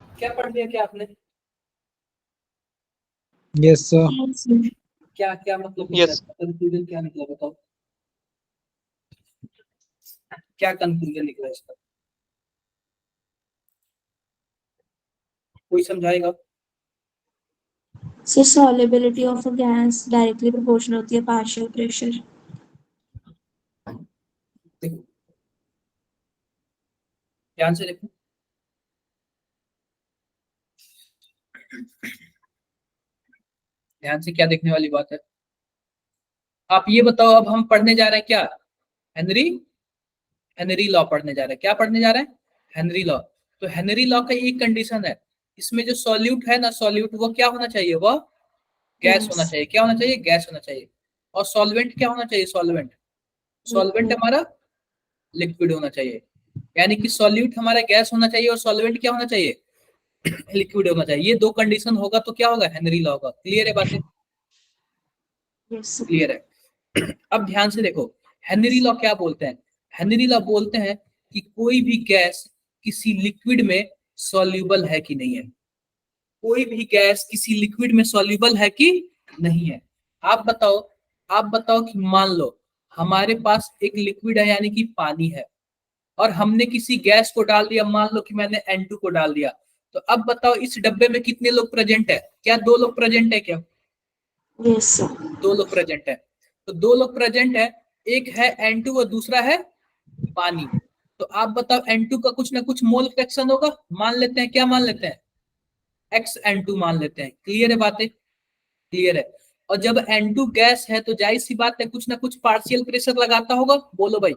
क्या पढ़ लिया क्या आपने? Yes sir. Yes sir. क्या क्या मतलब यस। कंफ्यूजन क्या निकला बताओ। क्या कंक्लूजन निकला इसका, कोई समझाएगा? Sir solubility of a gas directly proportional होती है पार्शियल प्रेशर। देखो ध्यान से देखो, ध्यान से क्या देखने वाली बात है। आप ये बताओ, अब हम पढ़ने जा रहे हैं क्या, हेनरी हेनरी लॉ पढ़ने जा रहे हैं। क्या पढ़ने जा रहे हैं? Henry law. तो हेनरी लॉ का एक कंडीशन है, इसमें जो सॉल्यूट है ना, सॉल्यूट वो क्या होना चाहिए, वह गैस होना चाहिए। क्या होना चाहिए? गैस होना चाहिए। और सॉल्वेंट क्या होना चाहिए? सॉल्वेंट, सॉल्वेंट हमारा लिक्विड होना चाहिए। यानी कि सॉल्यूट हमारा गैस होना चाहिए और सॉल्वेंट क्या होना चाहिए? लिक्विड होना चाहिए। ये दो कंडीशन होगा तो क्या होगा? हेनरी लॉ होगा। क्लियर है बातें? क्लियर है। अब ध्यान से देखो, हेनरी लॉ क्या बोलते हैं? हेनरी लॉ बोलते हैं कि कोई भी गैस किसी लिक्विड में सॉल्यूबल है कि नहीं है। कोई भी गैस किसी लिक्विड में सॉल्यूबल है कि नहीं है। आप बताओ, आप बताओ कि मान लो हमारे पास एक लिक्विड है यानी कि पानी है, और हमने किसी गैस को डाल दिया, मान लो कि मैंने N2 को डाल दिया। तो अब बताओ इस डब्बे में कितने लोग प्रेजेंट है? क्या दो लोग प्रेजेंट है क्या? Yes sir. दो लोग प्रेजेंट है। तो दो लोग प्रेजेंट है, एक है N2 और दूसरा है पानी। तो आप बताओ N2 का कुछ ना कुछ मोल फ्रैक्शन होगा, मान लेते हैं। क्या मान लेते हैं? XN2 मान लेते हैं। क्लियर है बातें? क्लियर है। और जब N2 गैस है तो जाहिर सी बात है कुछ ना कुछ पार्शियल प्रेशर लगाता होगा। बोलो भाई,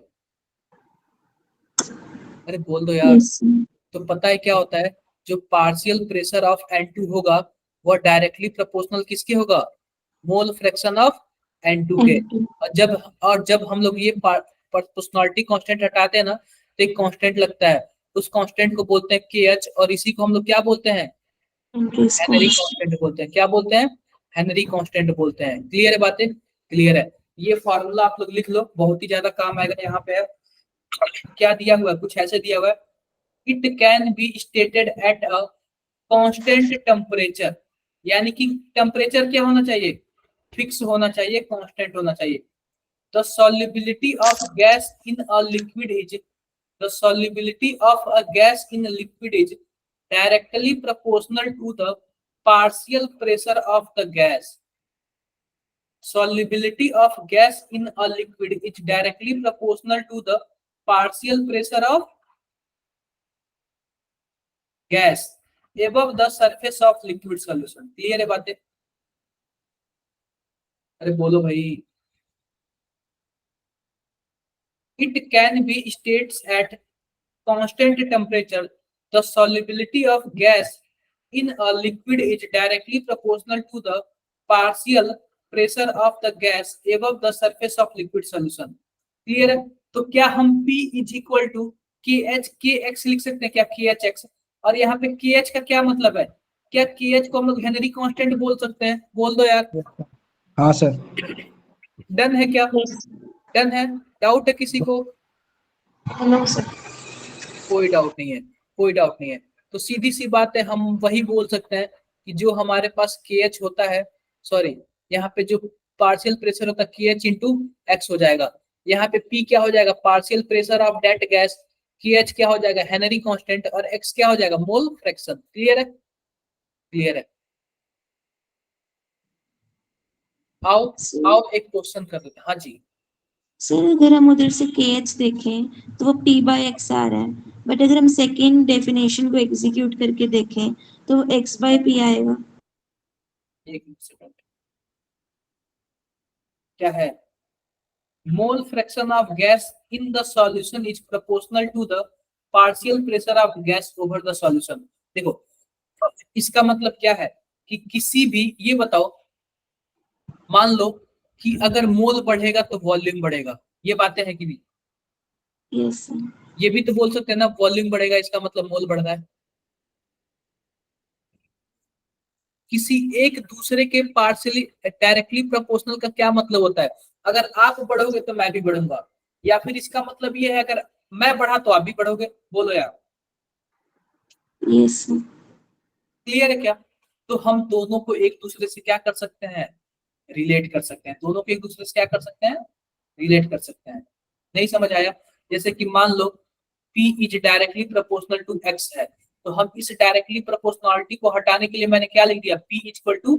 अरे बोल दो यार। Yes sir. तो पता है क्या होता है, जो पार्शियल प्रेशर ऑफ N2 होगा वह डायरेक्टली प्रोपोर्शनल किसके होगा? मोल फ्रैक्शन ऑफ N2 के। N2। और जब हम लोग ये प्रोपोर्शनलिटी कांस्टेंट हटाते हैं ना, तो एक कांस्टेंट लगता है, उस कांस्टेंट को बोलते हैं KH, और इसी को हम लोग क्या बोलते हैं? इंक्रीज हेनरी कांस्टेंट बोलते हैं। क्या बोलते हैं? हेनरी कांस्टेंट बोलते हैं। क्लियर है बातें? क्लियर है। ये फॉर्मूला आप लोग लिख लो, बहुत ही ज्यादा काम आएगा। यहाँ पे क्या दिया हुआ है, कुछ ऐसे दिया हुआ है, it can be stated at a constant temperature. यानी कि टेम्परेचर क्या होना चाहिए? फिक्स होना चाहिए, कांस्टेंट होना चाहिए। The solubility of gas in a liquid is the solubility of a gas in a liquid is directly proportional to the partial pressure of the gas. Solubility of gas in a liquid is directly proportional to the partial pressure of gas above the surface of liquid solution. Clear है बातें? अरे बोलो भाई। It can be states at constant temperature. The solubility of gas in a liquid is directly proportional to the partial pressure of the gas above the surface of liquid solution. Clear है? तो क्या हम P is equal to KH लिख सकते हैं क्या? KHX। और यहाँ पे KH का क्या मतलब है? क्या KH को हम लोग हेनरी कांस्टेंट बोल सकते हैं? बोल दो यार। हाँ सर। डन है क्या? डन है? डाउट है किसी को? No sir. कोई डाउट नहीं है, कोई डाउट नहीं है। तो सीधी सी बात है, हम वही बोल सकते हैं कि जो हमारे पास KH होता है, सॉरी यहाँ पे जो पार्शियल प्रेशर होता है KH इंटू एक्स हो जाएगा। यहाँ पे P क्या हो जाएगा? Partial pressure of that gas. KH क्या हो जाएगा? Henry constant. और X क्या हो जाएगा? मोल फ्रैक्शन। क्लियर है? क्लियर है। आओ आओ एक क्वेश्चन कर देते हैं। हाँ जी। सर अगर हम उधर से KH देखें तो वो P/X आ रहा है, बट अगर हम सेकेंड डेफिनेशन को एग्जीक्यूट करके देखें तो वो X/P आएगा। एक सेकंड, क्या है? Mole fraction of gas in the solution is proportional to the partial pressure of gas over the solution. देखो इसका मतलब क्या है कि किसी भी, ये बताओ, मान लो कि अगर मोल बढ़ेगा तो वॉल्यूम बढ़ेगा, ये बातें हैं कि नहीं? Yes sir. ये भी तो बोल सकते हैं ना, वॉल्यूम बढ़ेगा इसका मतलब मोल बढ़ रहा है। किसी एक दूसरे के पार्शियली डायरेक्टली प्रोपोर्शनल का क्या मतलब होता है? अगर आप बढ़ोगे तो मैं भी बढ़ूंगा, या फिर इसका मतलब ये है अगर मैं बढ़ा तो आप भी बढ़ोगे। बोलो यार। Yes sir. क्लियर है क्या? तो हम दोनों को एक दूसरे से क्या कर सकते हैं? रिलेट कर सकते हैं। दोनों को एक दूसरे से क्या कर सकते हैं? रिलेट कर सकते हैं। नहीं समझ आया? जैसे कि मान लो P is directly proportional to X है, तो हम इस डायरेक्टली प्रोपोर्शनलिटी को हटाने के लिए मैंने क्या लिख दिया, P equal to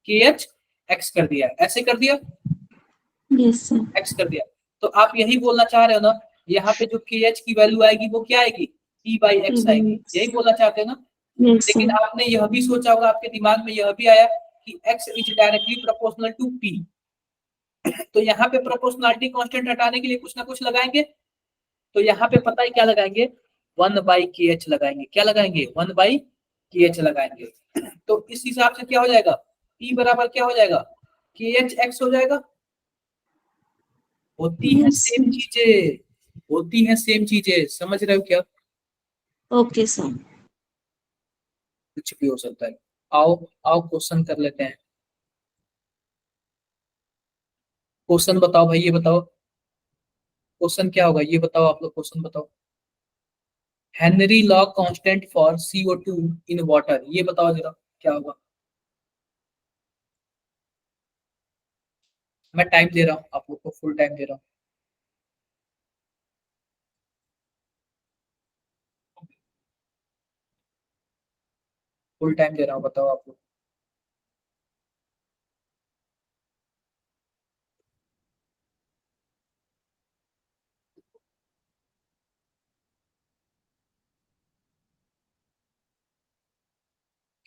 KH X कर दिया, ऐसे कर दिया, यस सर। X कर दिया। तो आप यही बोलना चाह रहे हो ना, यहाँ पे जो KH की वैल्यू आएगी वो क्या आएगी, P बाई X आएगी, यही बोलना चाहते हैं ना। यस लेकिन सर। आपने यह भी सोचा होगा, आपके दिमाग में यह भी आया कि X is directly proportional to P, तो यहाँ पे प्रोपोर्शनलिटी कांस्टेंट हटाने के लिए कुछ ना कुछ लगाएंगे, तो यहाँ पे पता है क्या लगाएंगे, 1/KH लगाएंगे, क्या लगाएंगे, 1/KH लगाएंगे। तो इस हिसाब से क्या हो जाएगा, P बराबर क्या हो जाएगा, KH X हो जाएगा। होती है यस सेम चीजें, होती है सेम चीजें, समझ रहे हो क्या, ओके सर। कुछ भी हो सकता है। आओ आओ क्वेश्चन कर लेते हैं, क्वेश्चन बताओ भाई, ये बताओ क्वेश्चन क्या होगा, ये बताओ आप लोग, क्वेश्चन बताओ। Henry law constant for CO2 in water, ये बताओ जरा क्या होगा। मैं टाइम दे रहा हूँ आप लोग को, फुल टाइम दे रहा हूँ। फुल टाइम दे रहा हूँ, बताओ आप लोग।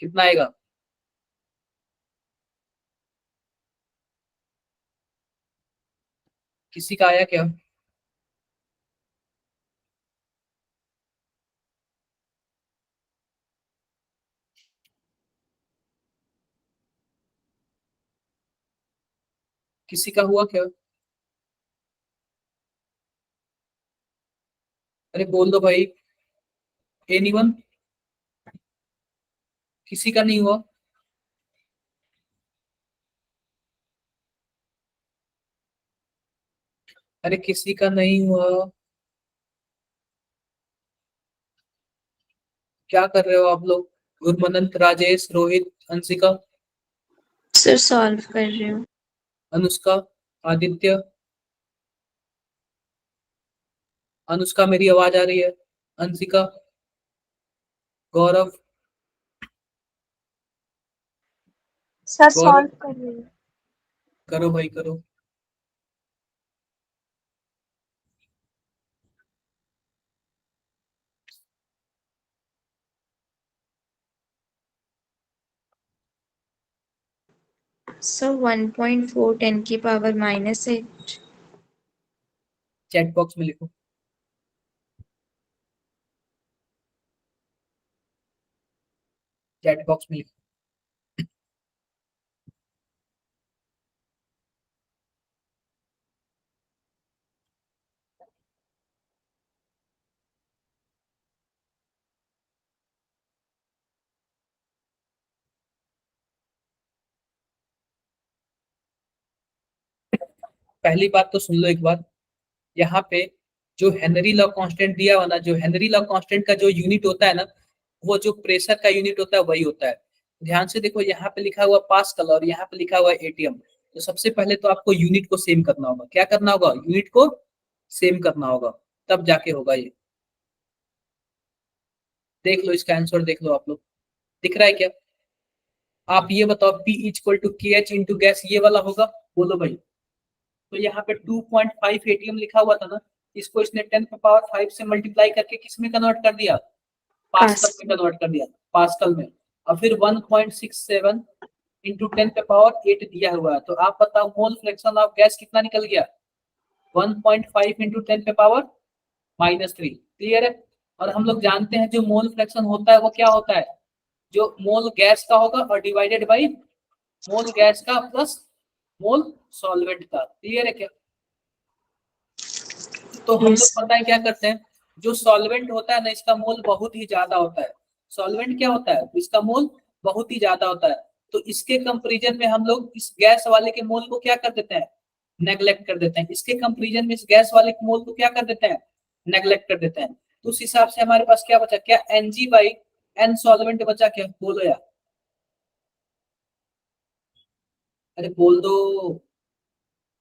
कितना आएगा, किसी का आया क्या, किसी का हुआ क्या, अरे बोल दो भाई, एनीवन, किसी का नहीं हुआ, अरे किसी का नहीं हुआ, क्या कर रहे हो आप लोग, गुरमनंत, राजेश, रोहित, अंशिका, सर सॉल्व कर रही हूँ। अनुष्का, आदित्य, अनुष्का मेरी आवाज आ रही है, अंशिका, गौरव, सर गौरव, सॉल्व कर रही हूँ। करो भाई करो। सर 1.4 10 की पावर -8। चैट बॉक्स में लिखो, चैट बॉक्स में लिखो। पहली बात तो सुन लो एक बार, यहाँ पे जो हेनरी लॉ कांस्टेंट दिया हुआ ना, जो हेनरी लॉ कांस्टेंट का जो यूनिट होता है ना, वो जो प्रेशर का यूनिट होता है वही होता है। ध्यान से देखो, यहाँ पे लिखा हुआ पास्कल और यहाँ पे लिखा हुआ एटीएम। तो सबसे पहले तो आपको यूनिट को सेम करना होगा, क्या करना होगा, यूनिट को सेम करना होगा, तब जाके होगा ये। देख लो इसका आंसर, देख लो आप लोग, दिख रहा है क्या, आप ये बताओ, P equal to KH into gas, ये वाला होगा, बोलो भाई। तो यहाँ पे 2.5 एटीएम लिखा हुआ था ना, इसको इसने 10 पावर 5 से मल्टीप्लाई करके किस में कन्वर्ट कर दिया, पास्कल में कन्वर्ट कर दिया, पास्कल में। और फिर 1.67 इंटू 10 पावर 8 दिया हुआ है। तो आप बताओ मोल फ्रैक्शन ऑफ गैस कितना निकल गया, 1.5 इंटू 10 पावर -3। क्लियर है। और हम लोग जानते हैं जो मोल फ्रैक्शन होता है वो क्या होता है, जो मोल गैस का होगा और डिवाइडेड बाई मोल गैस का प्लस मोल सॉल्वेंट का। क्लियर है क्या। तो हम लोग पता है क्या करते हैं, जो सॉल्वेंट होता है ना, इसका मोल बहुत ही ज्यादा होता है। सॉल्वेंट क्या होता है, इसका मोल बहुत ही ज्यादा होता है। तो इसके कंपैरिजन में हम लोग इस गैस वाले के मोल को क्या कर देते हैं, नेग्लेक्ट कर देते हैं। इसके कंपैरिजन में इस गैस वाले के मोल को क्या कर देते हैं, नेग्लेक्ट कर देते हैं। तो उस हिसाब से हमारे पास क्या बचा, क्या Ng/N सॉल्वेंट बचा क्या, बोलो यार, अरे बोल दो,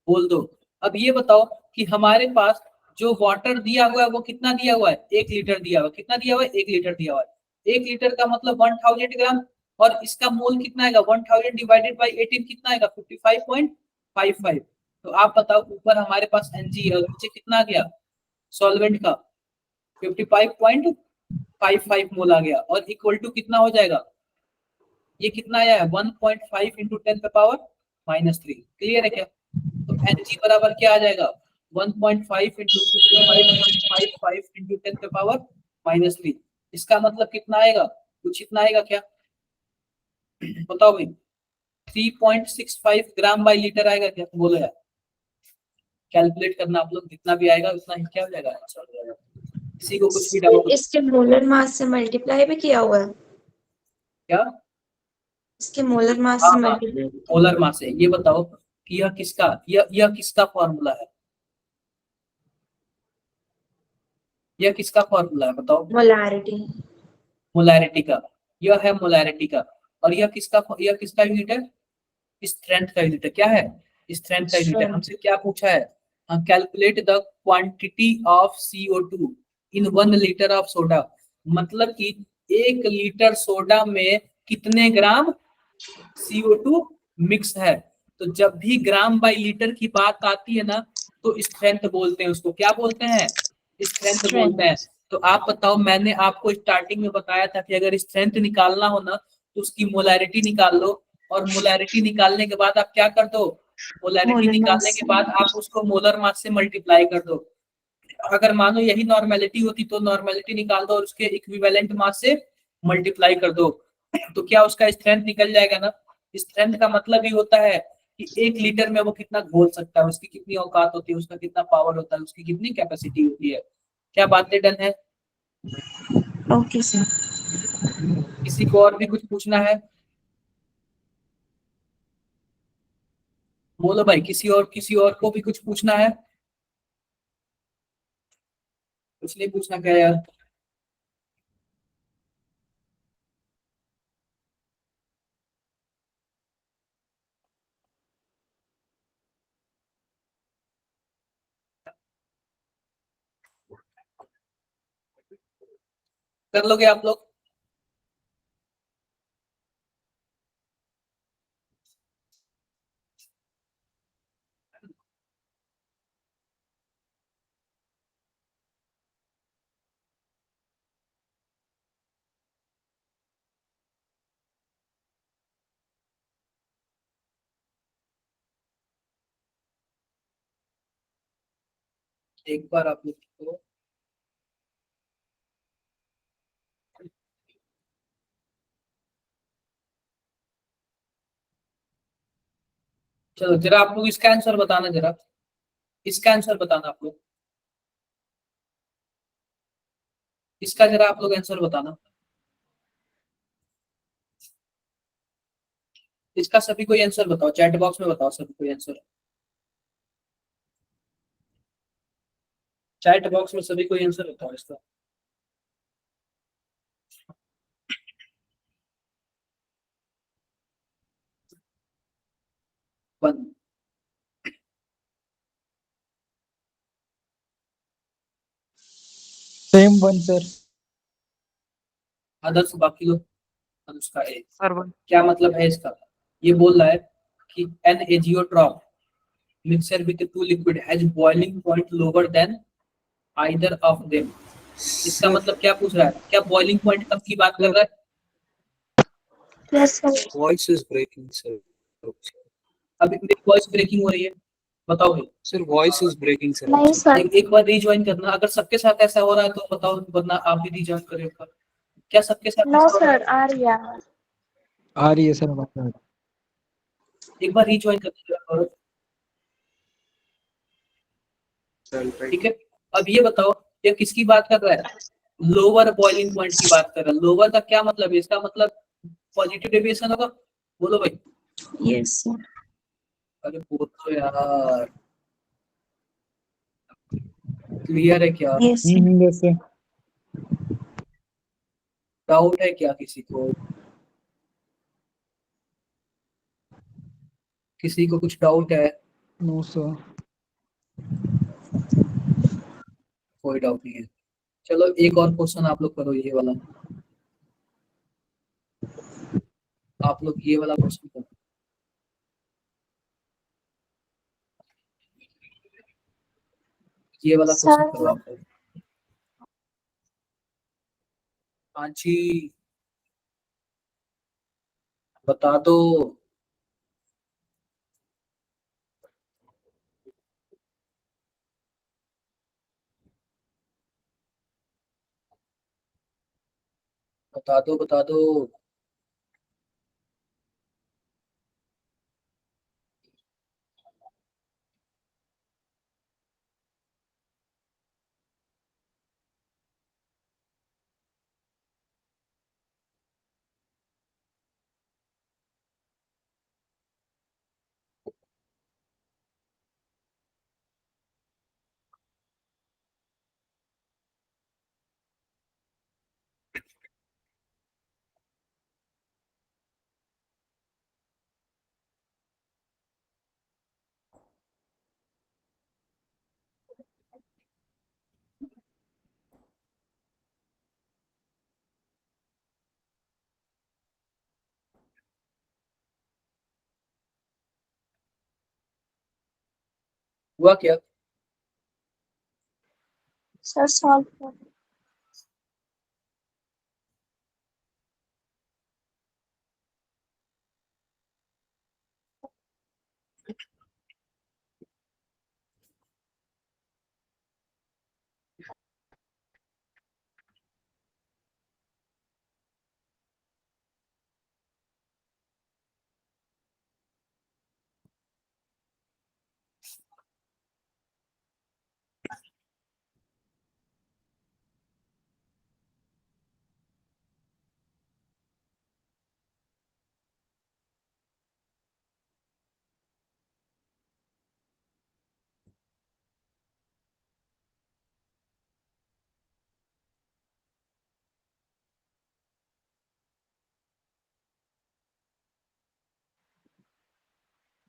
बोल दो। अब ये बताओ कि हमारे पास जो वाटर दिया हुआ है वो कितना दिया हुआ है, 1 लीटर दिया हुआ है। कितना दिया हुआ है, 1 लीटर दिया हुआ है। 1 लीटर का मतलब 1000 ग्राम, और इसका मोल कितना आएगा, 1000 डिवाइडेड बाई 18 कितना आएगा, 55.55। तो आप बताओ, ऊपर हमारे पास Ng है और नीचे कितना आ गया सॉल्वेंट का, 55.55 मोल आ गया, और इक्वल टू कितना हो जाएगा, ये कितना आया है 1.5 इंटू 10⁻³ क्लियर है क्या। तो Ng बराबर क्या आ जाएगा, 1.5 इंटू 55.55 इंटू 10⁻³ इसका मतलब कितना आएगा, कुछ इतना आएगा क्या, बताओ भाई, 3.65 ग्राम बाई लीटर आएगा क्या, तो बोलो यार, कैलकुलेट करना आप लोग, जितना भी आएगा उतना ही क्या हो जाएगा, आंसर हो जाएगा। किसी को कुछ भी डाउट, इसके मोलर मास से मल्टीप्लाई भी किया हुआ है, क्या, इसके मोलर मास हाँ से हाँ, मल्टीप्लाई। मोलर मास है। ये बताओ कि यह किसका फॉर्मूला है, यह किसका फॉर्मूला है बताओ, मोलारिटी। मोलैरिटी का, यह है मोलैरिटी का। और यह किसका यूनिट है, स्ट्रेंथ का यूनिट है। क्या है, स्ट्रेंथ का यूनिट है। हमसे क्या पूछा है, calculate the quantity of CO2 in 1 litre of soda, मतलब कि 1 लीटर सोडा में कितने ग्राम CO2 मिक्स है। तो जब भी ग्राम बाई लीटर की बात आती है ना, तो स्ट्रेंथ बोलते हैं उसको, क्या बोलते हैं, स्ट्रेंथ बोलते हैं। तो आप बताओ, मैंने आपको स्टार्टिंग में बताया था कि अगर स्ट्रेंथ निकालना हो ना, तो उसकी मोलैरिटी निकाल लो, और मोलैरिटी निकालने के बाद आप क्या कर दो, मोलैरिटी मोलर निकालने मास। के बाद आप उसको मोलर मास से मल्टीप्लाई कर दो। अगर मानो यही नॉर्मेलिटी होती तो नॉर्मेलिटी निकाल दो और उसके इक्विवेलेंट मास से मल्टीप्लाई कर दो, तो क्या उसका स्ट्रेंथ निकल जाएगा ना। स्ट्रेंथ का मतलब ही होता है कि 1 लीटर में वो कितना घोल सकता है, उसकी कितनी औकात होती है, उसका कितना पावर होता है, उसकी कितनी कैपेसिटी होती है। क्या बातें डन है, ओके सर। किसी को और भी कुछ पूछना है, बोलो भाई, किसी और को भी कुछ पूछना है, कुछ नहीं पूछना क्या यार। कर लोगे आप लोग, एक बार आप लोग को, चलो जरा आप लोग इसका आंसर बताना, जरा इसका आंसर बताना आप लोग, इसका जरा आप लोग आंसर बताना, इसका सभी कोई आंसर बताओ, चैट बॉक्स में बताओ सभी कोई आंसर, चैट बॉक्स में सभी कोई आंसर बताओ इसका। One, same one sir. Adarsh, बाकी लोग, अनुष्का ए, सर वन। क्या मतलब है इसका, ये बोल रहा है कि an azeotrope mixture with two liquid has boiling point lower than either of them. इसका मतलब क्या पूछ रहा है, क्या बॉइलिंग पॉइंट कब की बात कर रहा है, yes sir. Voice is breaking, sir. अभी मेरी वॉइस ब्रेकिंग हो रही है, बताओ भाई। Sir, voice is breaking, sir. नहीं सर। एक बार रीज्वाइन करना, अगर सबके साथ ऐसा हो रहा है तो बताओ, वरना आप भी रीज्वाइन करें एक बार। क्या सबके साथ नो ऐसा हो रहा सर, आ रही है आवाज। आ रही है सर आवाज। है, एक बार रीज्वाइन करना, ठीक है। अब ये बताओ, ये किसकी बात कर रहा है, लोअर बॉइलिंग पॉइंट की बात कर रहा है। लोअर का क्या मतलब है, इसका मतलब पॉजिटिव डेविएशन होगा, बोलो भाई। Yes sir. अरे बोलो यार, क्लियर है क्या, yes sir. Yes sir. Doubt है क्या किसी को, किसी को कुछ डाउट है, नो सर। कोई डाउट नहीं है। चलो एक और क्वेश्चन आप लोग करो, ये वाला। आप लोग ये वाला क्वेश्चन करो। ये वाला क्वेश्चन सर करो आप लोग। हाँ जी, बता दो। बता दो, बता दो। हुआ क्या? सर सॉल्व कर।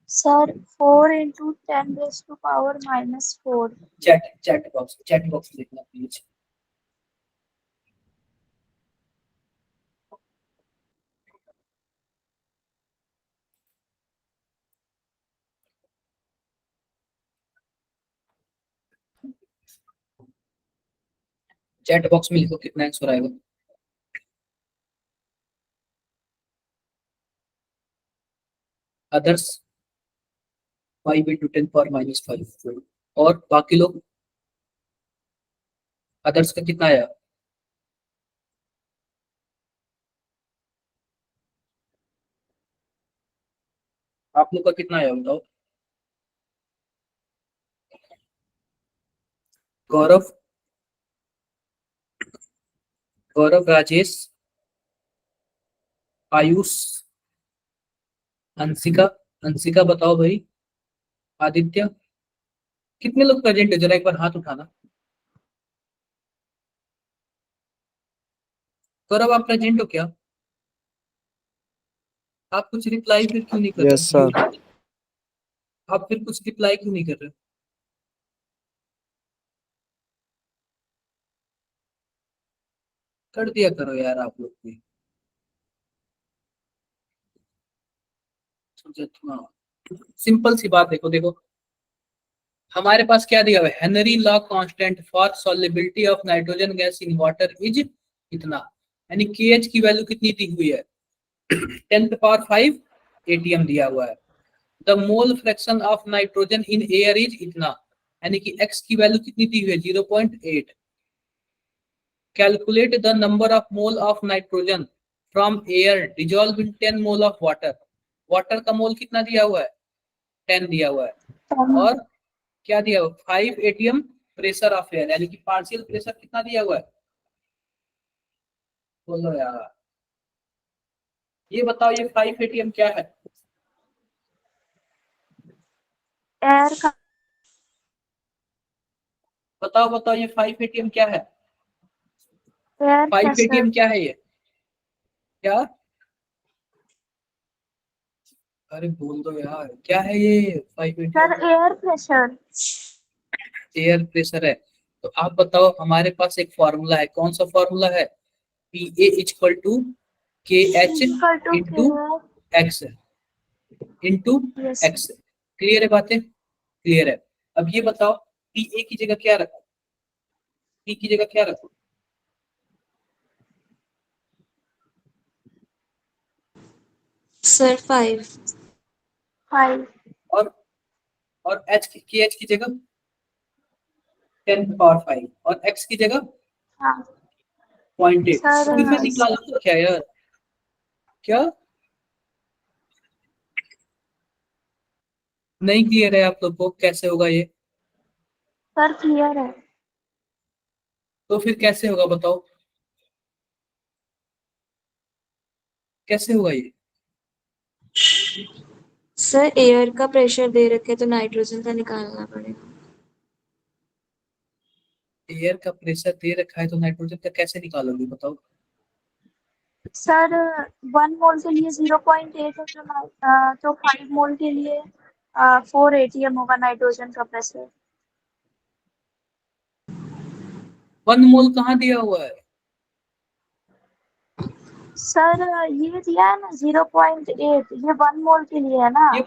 सर 4 × 10⁻⁻⁴। चैट बॉक्स में लिखना प्लीज। चैट बॉक्स में लिखो कितना आंसर आएगा। अदर्स 5 × 10⁻⁵ और बाकी लोग अदर्स का कितना आया? आप लोग का कितना आया बताओ। गौरव, गौरव, राजेश, आयुष, अंशिका, अंशिका बताओ भाई, आदित्य, कितने लोग प्रेजेंट है? जरा एक बार हाथ उठाना। गौरव आप प्रेजेंट हो क्या? आप कुछ रिप्लाई फिर क्यों नहीं कर यस रहे सर। हो? आप फिर कुछ रिप्लाई क्यों नहीं कर रहे हो? कर दिया करो यार आप लोग भी। सिंपल सी बात, देखो देखो, हमारे पास क्या दिया हुआ है? Henry law constant for solubility of nitrogen gas in water is इतना, यानी केएच की वैल्यू कितनी दी हुई है? 10⁵ एटीएम दिया हुआ है। The mole fraction of nitrogen in air is इतना, यानी कि एक्स की वैल्यू कितनी दी हुई है? 0.8। Calculate the number of mole of nitrogen from air dissolve in 10 mole of water. Water का मोल कितना दिया हुआ है? 10 दिया हुआ है। और क्या दिया हुआ? 5 एटीएम प्रेशर ऑफ एयर, यानी कि पार्शियल प्रेशर कितना दिया हुआ है? बोलो यार, ये बताओ ये 5 एटीएम क्या है? एयर का बताओ बताओ, ये 5 एटीएम क्या है? Air 5 pressure. एटीएम क्या है ये? क्या? अरे बोल दो यार, क्या है ये 5 sir ATM? Air pressure. Air pressure है। तो आप बताओ, हमारे पास एक फॉर्मूला है, कौन सा फॉर्मूला है? PA equal to KH equal to into X into yes X. Clear है बातें? क्लियर है। अब ये बताओ, PA की जगह क्या रखो? P की जगह क्या रखो? सर 5। 5 और H की KH की जगह 10 पावर 5 और X की जगह हाँ 0.8। सर फिर मैं निकाला तो क्या यार? क्या नहीं क्लियर है आप लोग को? कैसे होगा ये? सर क्लियर है। तो फिर कैसे होगा बताओ? कैसे होगा ये? सर एयर का प्रेशर दे रखे तो नाइट्रोजन का निकालना पड़ेगा। एयर का प्रेशर दे रखा है तो नाइट्रोजन का कैसे निकालोगे बताओ? सर 1 मोल के लिए 0.8 है तो 5 मोल के लिए 4 ATM होगा नाइट्रोजन का प्रेशर। 1 मोल कहाँ दिया हुआ है? सर ये दिया है ना 0.8, ये 1 मोल के लिए है ना, ये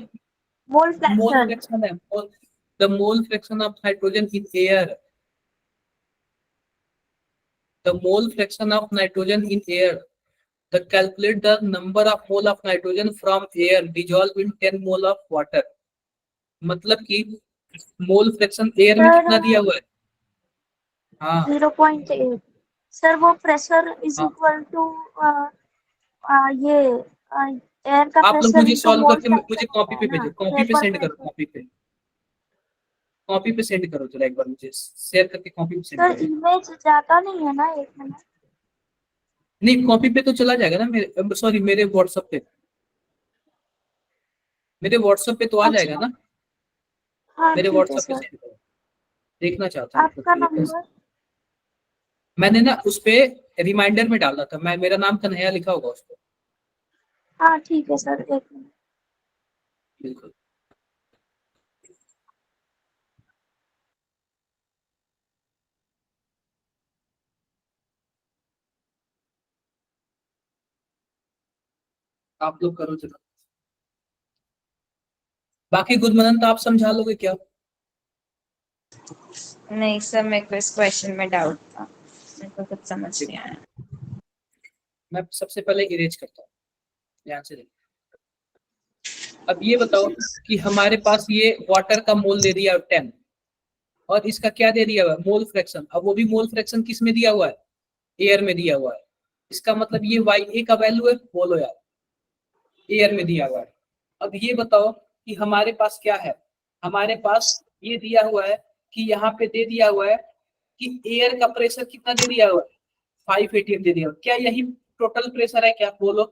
मोल मोल फ्रैक्शन। फ्रैक्शन है। The mole fraction of nitrogen in air. The mole fraction of nitrogen in air. The calculate the number of mole of nitrogen from air dissolve in 10 mole of water. मतलब कि mole fraction air में sir कितना दिया हुआ है? हाँ 0.8 sir वो pressure is हाँ। इक्वल टू ये एयर का आप लोग प्रेशर मुझे इनटू सॉल्व मोल करके फ्रैक्शन मुझे होता कॉपी है पे ना, भेजो, कॉपी पे वेपर सेंड करो, प्रेशर। कॉपी पे सेंड करो जरा एक बार, मुझे शेयर करके कॉपी पे सेंड सर करो। इमेज जाता नहीं है ना, 1 मिनट। नहीं, कॉपी पे तो चला जाएगा ना मेरे, सॉरी मेरे व्हाट्सएप पे, मेरे व्हाट्सएप पे तो आ जाएगा अच्छा ना। हाँ मेरे ठीक है व्हाट्सएप पे सर। सेंड करो, देखना चाहता हूँ आपका मतलब ये। नंबर? मैंने ना उस पे रिमाइंडर में डाला था, मैं मेरा नाम कन्हैया लिखा होगा उस पर। हाँ ठीक है सर, 1 मिनट। बिल्कुल। आप लोग करो जरा। बाकी गुदमनन तो आप समझा लोगे क्या? नहीं सर, मेरे को इस क्वेश्चन में डाउट था, मेरे को कुछ समझ नहीं आया। मैं सबसे पहले इरेज करता हूँ, ध्यान से देखो। अब ये बताओ कि हमारे पास ये वाटर का मोल दे दिया 10 और इसका क्या दे दिया हुआ है? Mole fraction. अब वो भी मोल फ्रैक्शन किस में दिया हुआ है? एयर में दिया हुआ है। इसका मतलब ये YA का वैल्यू है, बोलो यार, एयर में दिया हुआ है। अब ये बताओ कि हमारे पास क्या है? हमारे पास ये दिया हुआ है कि यहाँ पे दे दिया हुआ है कि एयर का प्रेशर कितना दे दिया हुआ है? 5 ATM दे दिया हुआ है। क्या यही टोटल प्रेशर है? क्या बोलो,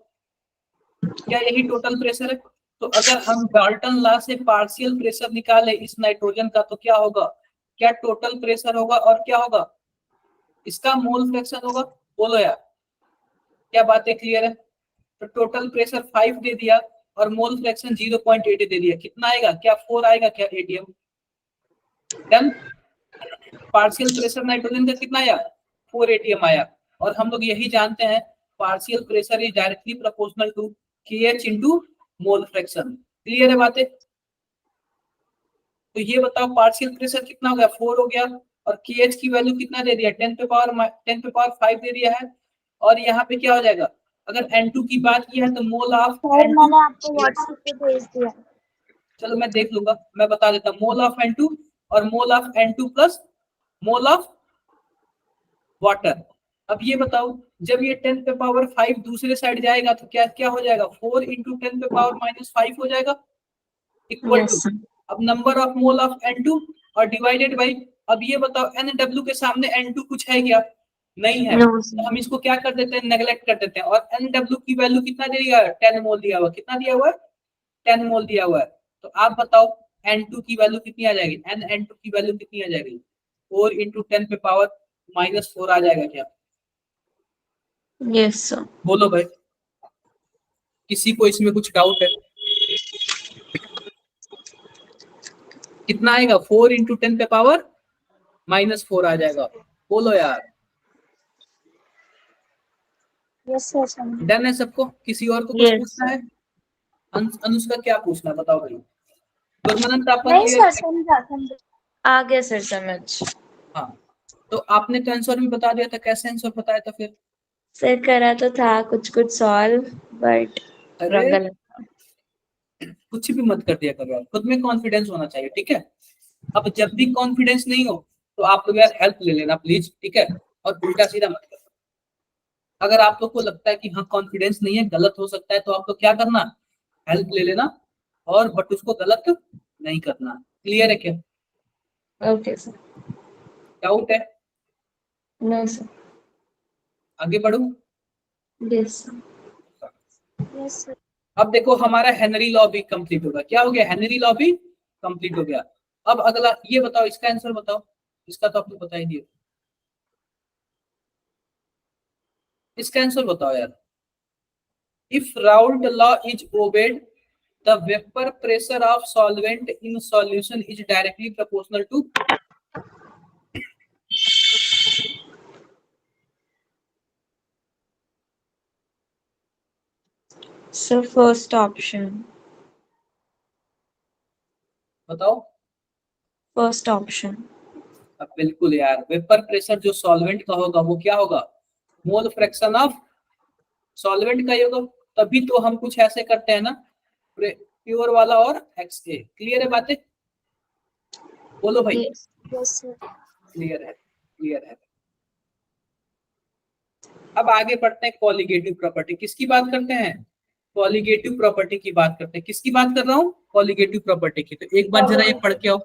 क्या यही टोटल प्रेशर है? तो अगर हम डाल्टन लॉ से पार्शियल प्रेशर निकाले इस नाइट्रोजन का तो क्या होगा? क्या टोटल प्रेशर होगा और क्या होगा? इसका मोल फ्रैक्शन होगा। बोलो यार, क्या बात है? क्लियर है? तो टोटल प्रेशर 5 दे दिया और मोल फ्रैक्शन 0.8 दे दिया। कितना आएगा? क्या 4 आएगा क्या ATM? Done. Partial pressure nitrogen का कितना आया? 4 ATM आया। और हम लोग यही जानते हैं, partial pressure is directly proportional to KH into mole fraction. Clear है बातें? तो ये बताओ पार्शियल प्रेशर कितना हो गया? 4 हो गया। और KH की वैल्यू कितना दे दिया? 10 पे पावर 5 दे दिया है। और यहाँ पे क्या हो जाएगा? अगर N2 की बात की है तो मोल ऑफ सर N2, मैंने आपको व्हाट्सएप पे भेज दिया। चलो मैं देख लूंगा, मैं बता देता हूँ। मोल ऑफ N2 और mole of N2 plus mole of water. अब ये बताओ, जब ये 10 पे पावर 5 दूसरे साइड जाएगा तो क्या क्या हो जाएगा? 4 इंटू 10 पे पावर -5 हो जाएगा, इक्वल टू यस सर। अब number of mole of N2 और डिवाइडेड बाई। अब ये बताओ NW के सामने N2 कुछ है क्या? नहीं है। नो तो हम इसको क्या कर देते हैं? नेग्लेक्ट कर देते हैं। और NW की वैल्यू कितना दे दिया है? 10 मोल दिया हुआ। कितना दिया हुआ है? 10 मोल दिया हुआ है। तो आप बताओ N2 की वैल्यू कितनी आ जाएगी? N2 की वैल्यू कितनी आ जाएगी? 4 इंटू 10 पे पावर -4 आ जाएगा क्या? Yes sir. बोलो भाई, किसी को इसमें कुछ डाउट है? कितना आएगा? 4 इंटू 10 पे पावर -4 आ जाएगा। बोलो यार, यस सर समझ डन है सबको? किसी और को कुछ Yes. पूछना है? अनुष्का क्या पूछना है बताओ भाई। गुरमनंत आपका नहीं क्लियर? सर समझा। आ गया सर समझ। हाँ, तो आपने तो आंसर भी बता दिया था, कैसे आंसर बताया था फिर? सर करा तो था कुछ कुछ सॉल्व, बट अरे गलत। कुछ भी मत कर दिया करो यार, खुद में कॉन्फिडेंस होना चाहिए, ठीक है? अब जब भी कॉन्फिडेंस नहीं हो तो आप लोग यार हेल्प ले लेना प्लीज, ठीक है? और उल्टा सीधा मत करना। अगर आप लोग को लगता है कि हाँ कॉन्फिडेंस नहीं है, गलत हो सकता है, तो आप लोग क्या करना, हेल्प ले लेना, और बट उसको गलत नहीं करना। क्लियर है क्या? Okay sir. डाउट है? No sir. आगे बढ़ू? Yes sir. Yes sir. अब देखो हमारा हेनरी लॉ भी कंप्लीट होगा। क्या हो गया? हेनरी लॉ भी कंप्लीट हो गया। अब अगला ये बताओ, इसका आंसर बताओ। इसका तो आपको बता ही दिया, इसका आंसर बताओ यार। If Raoult law is obeyed, the vapor pressure of solvent in solution is directly proportional to? Sir first option. बताओ। First option. अब बिल्कुल यार, वेपर प्रेशर जो सॉल्वेंट का होगा वो क्या होगा, मोल फ्रैक्शन ऑफ सॉल्वेंट का ही होगा। तभी तो हम कुछ ऐसे करते हैं ना, प्योर वाला और एक्स ए। क्लियर है बातें? बोलो भाई। यस। Yes sir. क्लियर है, क्लियर है। अब आगे बढ़ते हैं कॉलिगेटिव प्रॉपर्टी। किसकी बात करते हैं? कॉलिगेटिव प्रॉपर्टी की बात करते हैं। किसकी बात कर रहा हूँ? कॉलिगेटिव प्रॉपर्टी की। तो एक बार जरा ये पढ़ के आओ,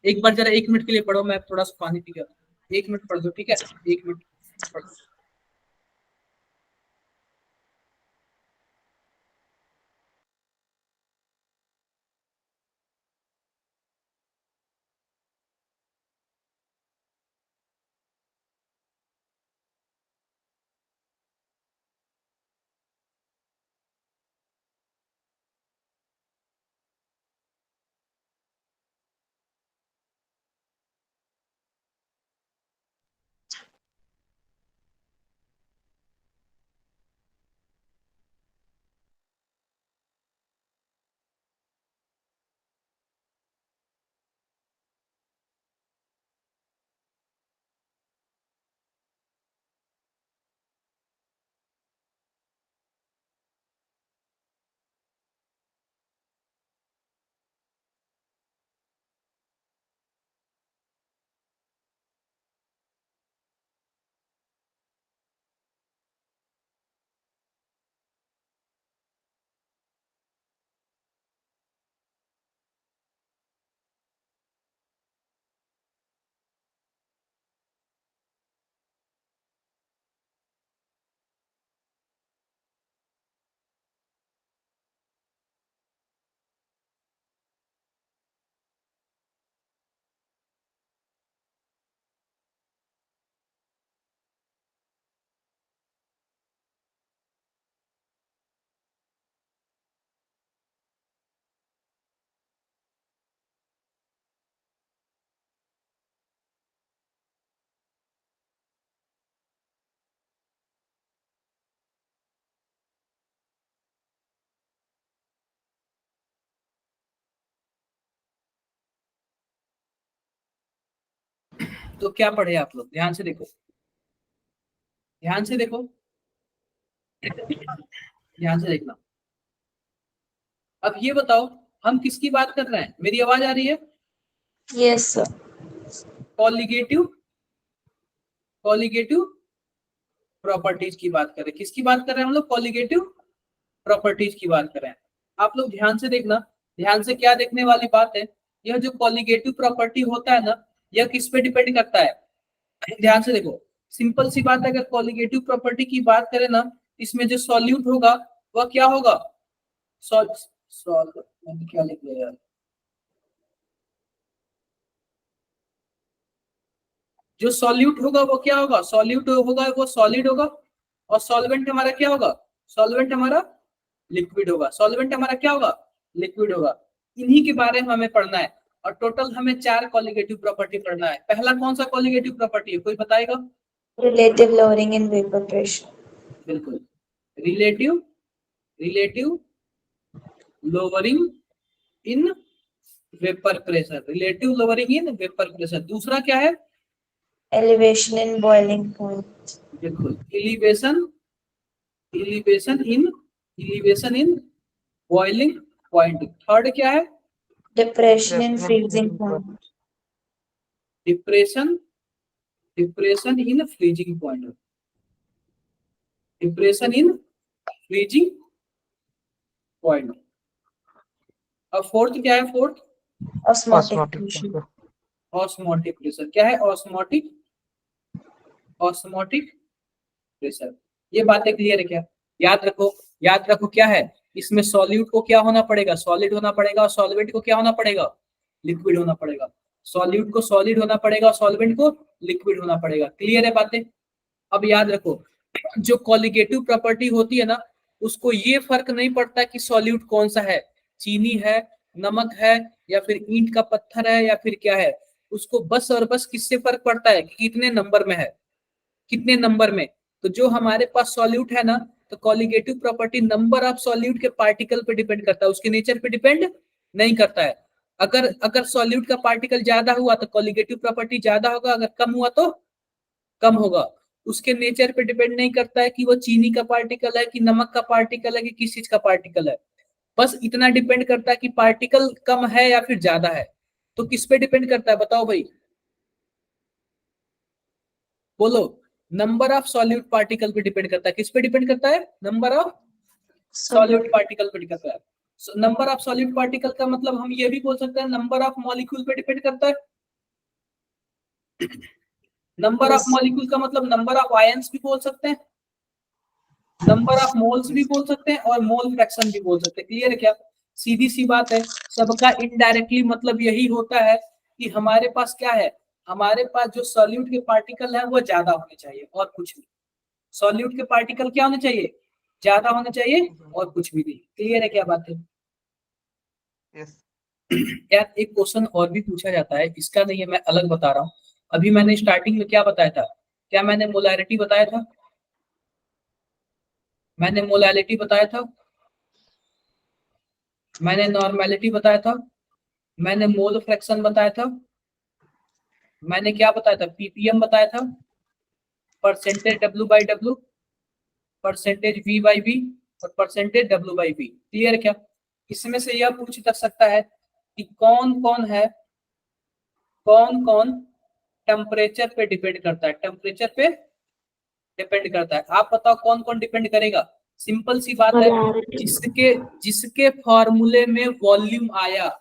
एक बार जरा 1 मिनट के लिए पढ़ो। मैं थोड़ा सा पानी पी के आता हूं। 1 मिनट पढ़ दो, ठीक है? 1 मिनट पढ़ दो। तो क्या पढ़े आप लोग? ध्यान से देखो, ध्यान से देखो, ध्यान से देखना। अब ये बताओ हम किसकी बात कर रहे हैं? मेरी आवाज आ रही है? Yes sir. Colligative, colligative properties की बात करें। किसकी बात कर रहे हैं हम लोग? कॉलिगेटिव प्रॉपर्टीज की बात कर रहे हैं। आप लोग ध्यान से देखना। ध्यान से क्या देखने वाली बात है, यह जो कॉलिगेटिव प्रॉपर्टी होता है ना, यह किस पे डिपेंड करता है? ध्यान से देखो, सिंपल सी बात है, अगर कॉलिगेटिव प्रॉपर्टी की बात करें ना, इसमें जो सॉल्यूट होगा वह क्या होगा? मैंने क्या लिख लिया यार, जो सॉल्यूट होगा वो क्या होगा? सॉल्यूट होगा वो सॉलिड होगा, और सॉल्वेंट हमारा क्या होगा? सॉल्वेंट हमारा लिक्विड होगा। सॉल्वेंट हमारा क्या होगा? लिक्विड होगा। इन्हीं के बारे में हमें पढ़ना है। और टोटल हमें 4 कॉलिगेटिव प्रॉपर्टी पढ़ना है। पहला कौन सा कॉलिगेटिव प्रॉपर्टी है, कोई बताएगा? Relative lowering in vapour pressure. बिल्कुल, relative lowering in vapour pressure, relative lowering in vapour pressure. दूसरा क्या है? Elevation in boiling point. बिल्कुल, elevation in boiling point. Third क्या है? Depression in freezing point. Depression in freezing point, depression in freezing point. और fourth क्या है? Fourth osmotic pressure. Osmotic pressure. क्या है? Osmotic pressure. ये बातें क्लियर है क्या? याद रखो क्या है इसमें, सॉल्यूट को क्या होना पड़ेगा? सॉलिड होना पड़ेगा। और सॉल्वेंट को क्या होना पड़ेगा? लिक्विड होना पड़ेगा। सॉल्यूट को सॉलिड होना पड़ेगा और सॉल्वेंट को लिक्विड होना पड़ेगा। क्लियर है बातें? अब याद रखो, जो कॉलिगेटिव प्रॉपर्टी होती है ना, उसको ये फर्क नहीं पड़ता कि सॉल्यूट कौन सा है, चीनी है, नमक है, या फिर ईंट का पत्थर है, या फिर क्या है। उसको बस और बस किससे फर्क पड़ता है कि कितने नंबर में है, कितने नंबर में। तो जो हमारे पास सॉल्यूट है ना, तो colligative property number of solute के पार्टिकल पे डिपेंड करता है, उसके नेचर पे डिपेंड नहीं करता है। अगर सॉल्यूट का पार्टिकल ज्यादा हुआ तो कॉलिगेटिव प्रॉपर्टी ज्यादा होगा, अगर कम हुआ तो कम होगा। उसके नेचर पे डिपेंड नहीं करता है कि वो चीनी का पार्टिकल है कि नमक का पार्टिकल है कि किस चीज का पार्टिकल है। बस इतना डिपेंड करता है कि पार्टिकल कम है या फिर ज्यादा है। तो किस पे डिपेंड करता है बताओ भाई, बोलो। नंबर ऑफ सॉल्यूट पार्टिकल पे डिपेंड करता है। किस पे डिपेंड करता है? नंबर ऑफ सॉल्यूट पार्टिकल पे डिपेंड करता है। नंबर ऑफ सॉल्यूट पार्टिकल का मतलब हम ये भी बोल सकते हैं नंबर ऑफ मॉलिक्यूल पे डिपेंड करता है। नंबर ऑफ मॉलिक्यूल का मतलब नंबर ऑफ आयंस भी बोल सकते हैं, नंबर ऑफ मोल्स भी बोल सकते हैं, और मोल फ्रैक्शन भी बोल सकते हैं। क्लियर है क्या? सीधी सी बात है। सबका इनडायरेक्टली मतलब यही होता है कि हमारे पास क्या है, हमारे पास जो सॉल्यूट के पार्टिकल है वो ज्यादा होने चाहिए और कुछ नहीं। सॉल्यूट के पार्टिकल क्या होने चाहिए? ज्यादा होने चाहिए और कुछ भी नहीं। क्लियर है क्या बात है? यस यार एक क्वेश्चन और भी पूछा जाता है, इसका नहीं है, मैं अलग बता रहा हूँ। अभी मैंने स्टार्टिंग में क्या बताया था? क्या मैंने मोलैरिटी बताया था? मैंने मोलैलिटी बताया था, मैंने नॉर्मेलिटी बताया था, मैंने मोल फ्रैक्शन बताया था, मैंने क्या बताया था? पीपीएम बताया था, percentage W by W, percentage V by V, और percentage W by V. Clear क्या? इसमें से यह पूछ सकता है कि कौन कौन टेम्परेचर पे डिपेंड करता है, टेम्परेचर पे डिपेंड करता है। आप बताओ कौन कौन डिपेंड करेगा? सिंपल सी बात है, जिसके जिसके फॉर्मूले में वॉल्यूम आया,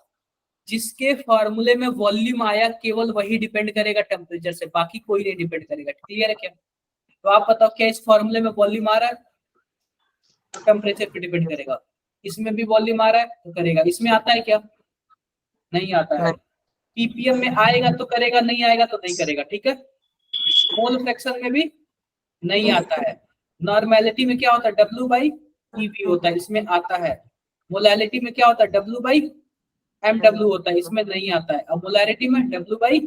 जिसके फॉर्मूले में वॉल्यूम आया केवल वही डिपेंड करेगा टेम्परेचर से, बाकी कोई नहीं डिपेंड करेगा। क्लियर है क्या? तो आप बताओ क्या इस फॉर्मूले में वॉल्यूम आ रहा है तो टेम्परेचर पे डिपेंड करेगा, इसमें भी वॉल्यूम आ रहा है तो करेगा। इसमें आता है क्या? नहीं आता है। पीपीएम में आएगा तो करेगा, नहीं आएगा तो नहीं करेगा। ठीक है, मोल फ्रैक्शन में भी नहीं आता है। नॉर्मेलिटी में क्या होता है? डब्ल्यू बाई ईवी होता है, इसमें आता है। मोलैलिटी में क्या होता है? डब्ल्यू बाई एम डब्ल्यू होता है, इसमें नहीं आता है। और मोलैरिटी में डब्ल्यू बाई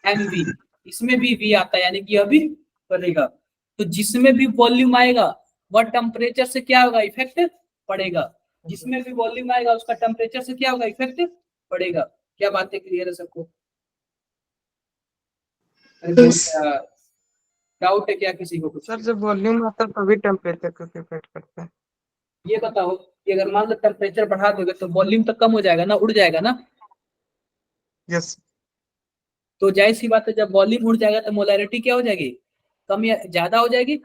एम वी, इसमें भी वी आता है, यानी कि अभी करेगा। तो जिसमें भी वॉल्यूम आएगा वह टेम्परेचर से क्या होगा? इफेक्ट पड़ेगा। जिसमें भी वॉल्यूम आएगा उसका टेम्परेचर से क्या होगा? इफेक्ट पड़ेगा। क्या बातें क्लियर है सबको? डाउट है क्या किसी को कुछ? सर जब वॉल्यूम आता है तभी टेम्परेचर को इफेक्ट करता है। ये बताओ कि अगर मान लो टेम्परेचर बढ़ा दोगे तो वॉल्यूम तो कम हो जाएगा ना, उड़ जाएगा ना। यस तो जाहिर सी बात है, जब वॉल्यूम उड़ जाएगा तो मोलैरिटी क्या हो जाएगी? कम या ज्यादा हो जाएगी।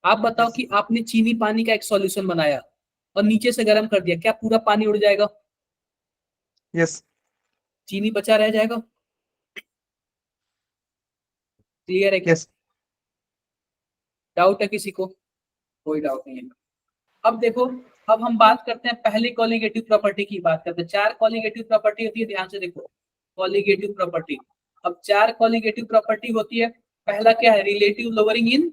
आप बताओ कि आपने चीनी पानी का एक सॉल्यूशन बनाया और नीचे से गर्म कर दिया, क्या पूरा पानी उड़ जाएगा? यस चीनी बचा रह जाएगा। क्लियर है क्या? यस डाउट है किसी को? कोई डाउट नहीं है। अब देखो, अब हम बात करते हैं पहली कॉलिगेटिव प्रॉपर्टी की बात करते हैं। 4 कॉलिगेटिव प्रॉपर्टी होती है, ध्यान से देखो। कॉलिगेटिव प्रॉपर्टी, अब 4 कॉलिगेटिव प्रॉपर्टी होती है। पहला क्या है? Relative lowering in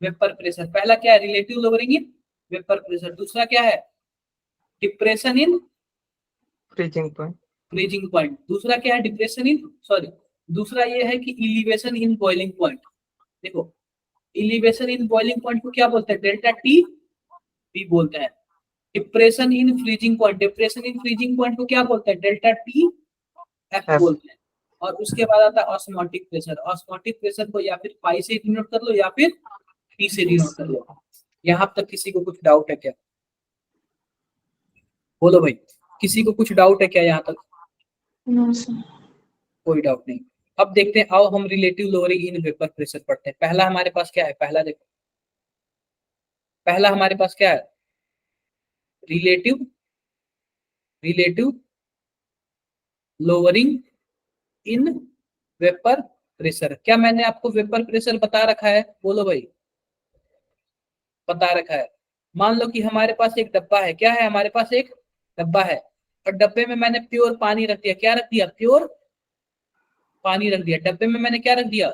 vapour pressure. पहला क्या है? Relative lowering in vapour pressure. दूसरा क्या है? डिप्रेशन इन freezing point. Freezing point. दूसरा क्या है? डिप्रेशन इन, सॉरी, दूसरा ये है कि इलिवेशन इन बॉइलिंग पॉइंट। देखो, इलिवेशन इन बॉइलिंग पॉइंट को क्या बोलते हैं? डेल्टा टी भी बोलते हैं। Depression in freezing point, depression in freezing point को क्या बोलते हैं? Delta T F F. बोलते हैं। और उसके बाद आता है ऑस्मोटिक प्रेशर। ऑस्मोटिक प्रेशर को या फिर पाई से डिनोट कर लो या फिर पी से डिनोट कर लो। यहाँ तक किसी को कुछ डाउट है क्या? बोलो भाई, किसी को कुछ डाउट है क्या यहाँ तक? No sir. कोई डाउट नहीं। अब देखते हैं, आओ हम relative lowering in vapour pressure पढ़ते हैं। पहला हमारे पास क्या है? पहला देखो, पहला हमारे पास क्या है? Relative relative lowering in vapour pressure. क्या मैंने आपको वेपर प्रेशर बता रखा है? बोलो भाई, बता रखा है। मान लो कि हमारे पास एक डब्बा है। क्या है? हमारे पास एक डब्बा है और डब्बे में मैंने प्योर पानी रख दिया। क्या रख दिया? प्योर पानी रख दिया। डब्बे में मैंने क्या रख दिया?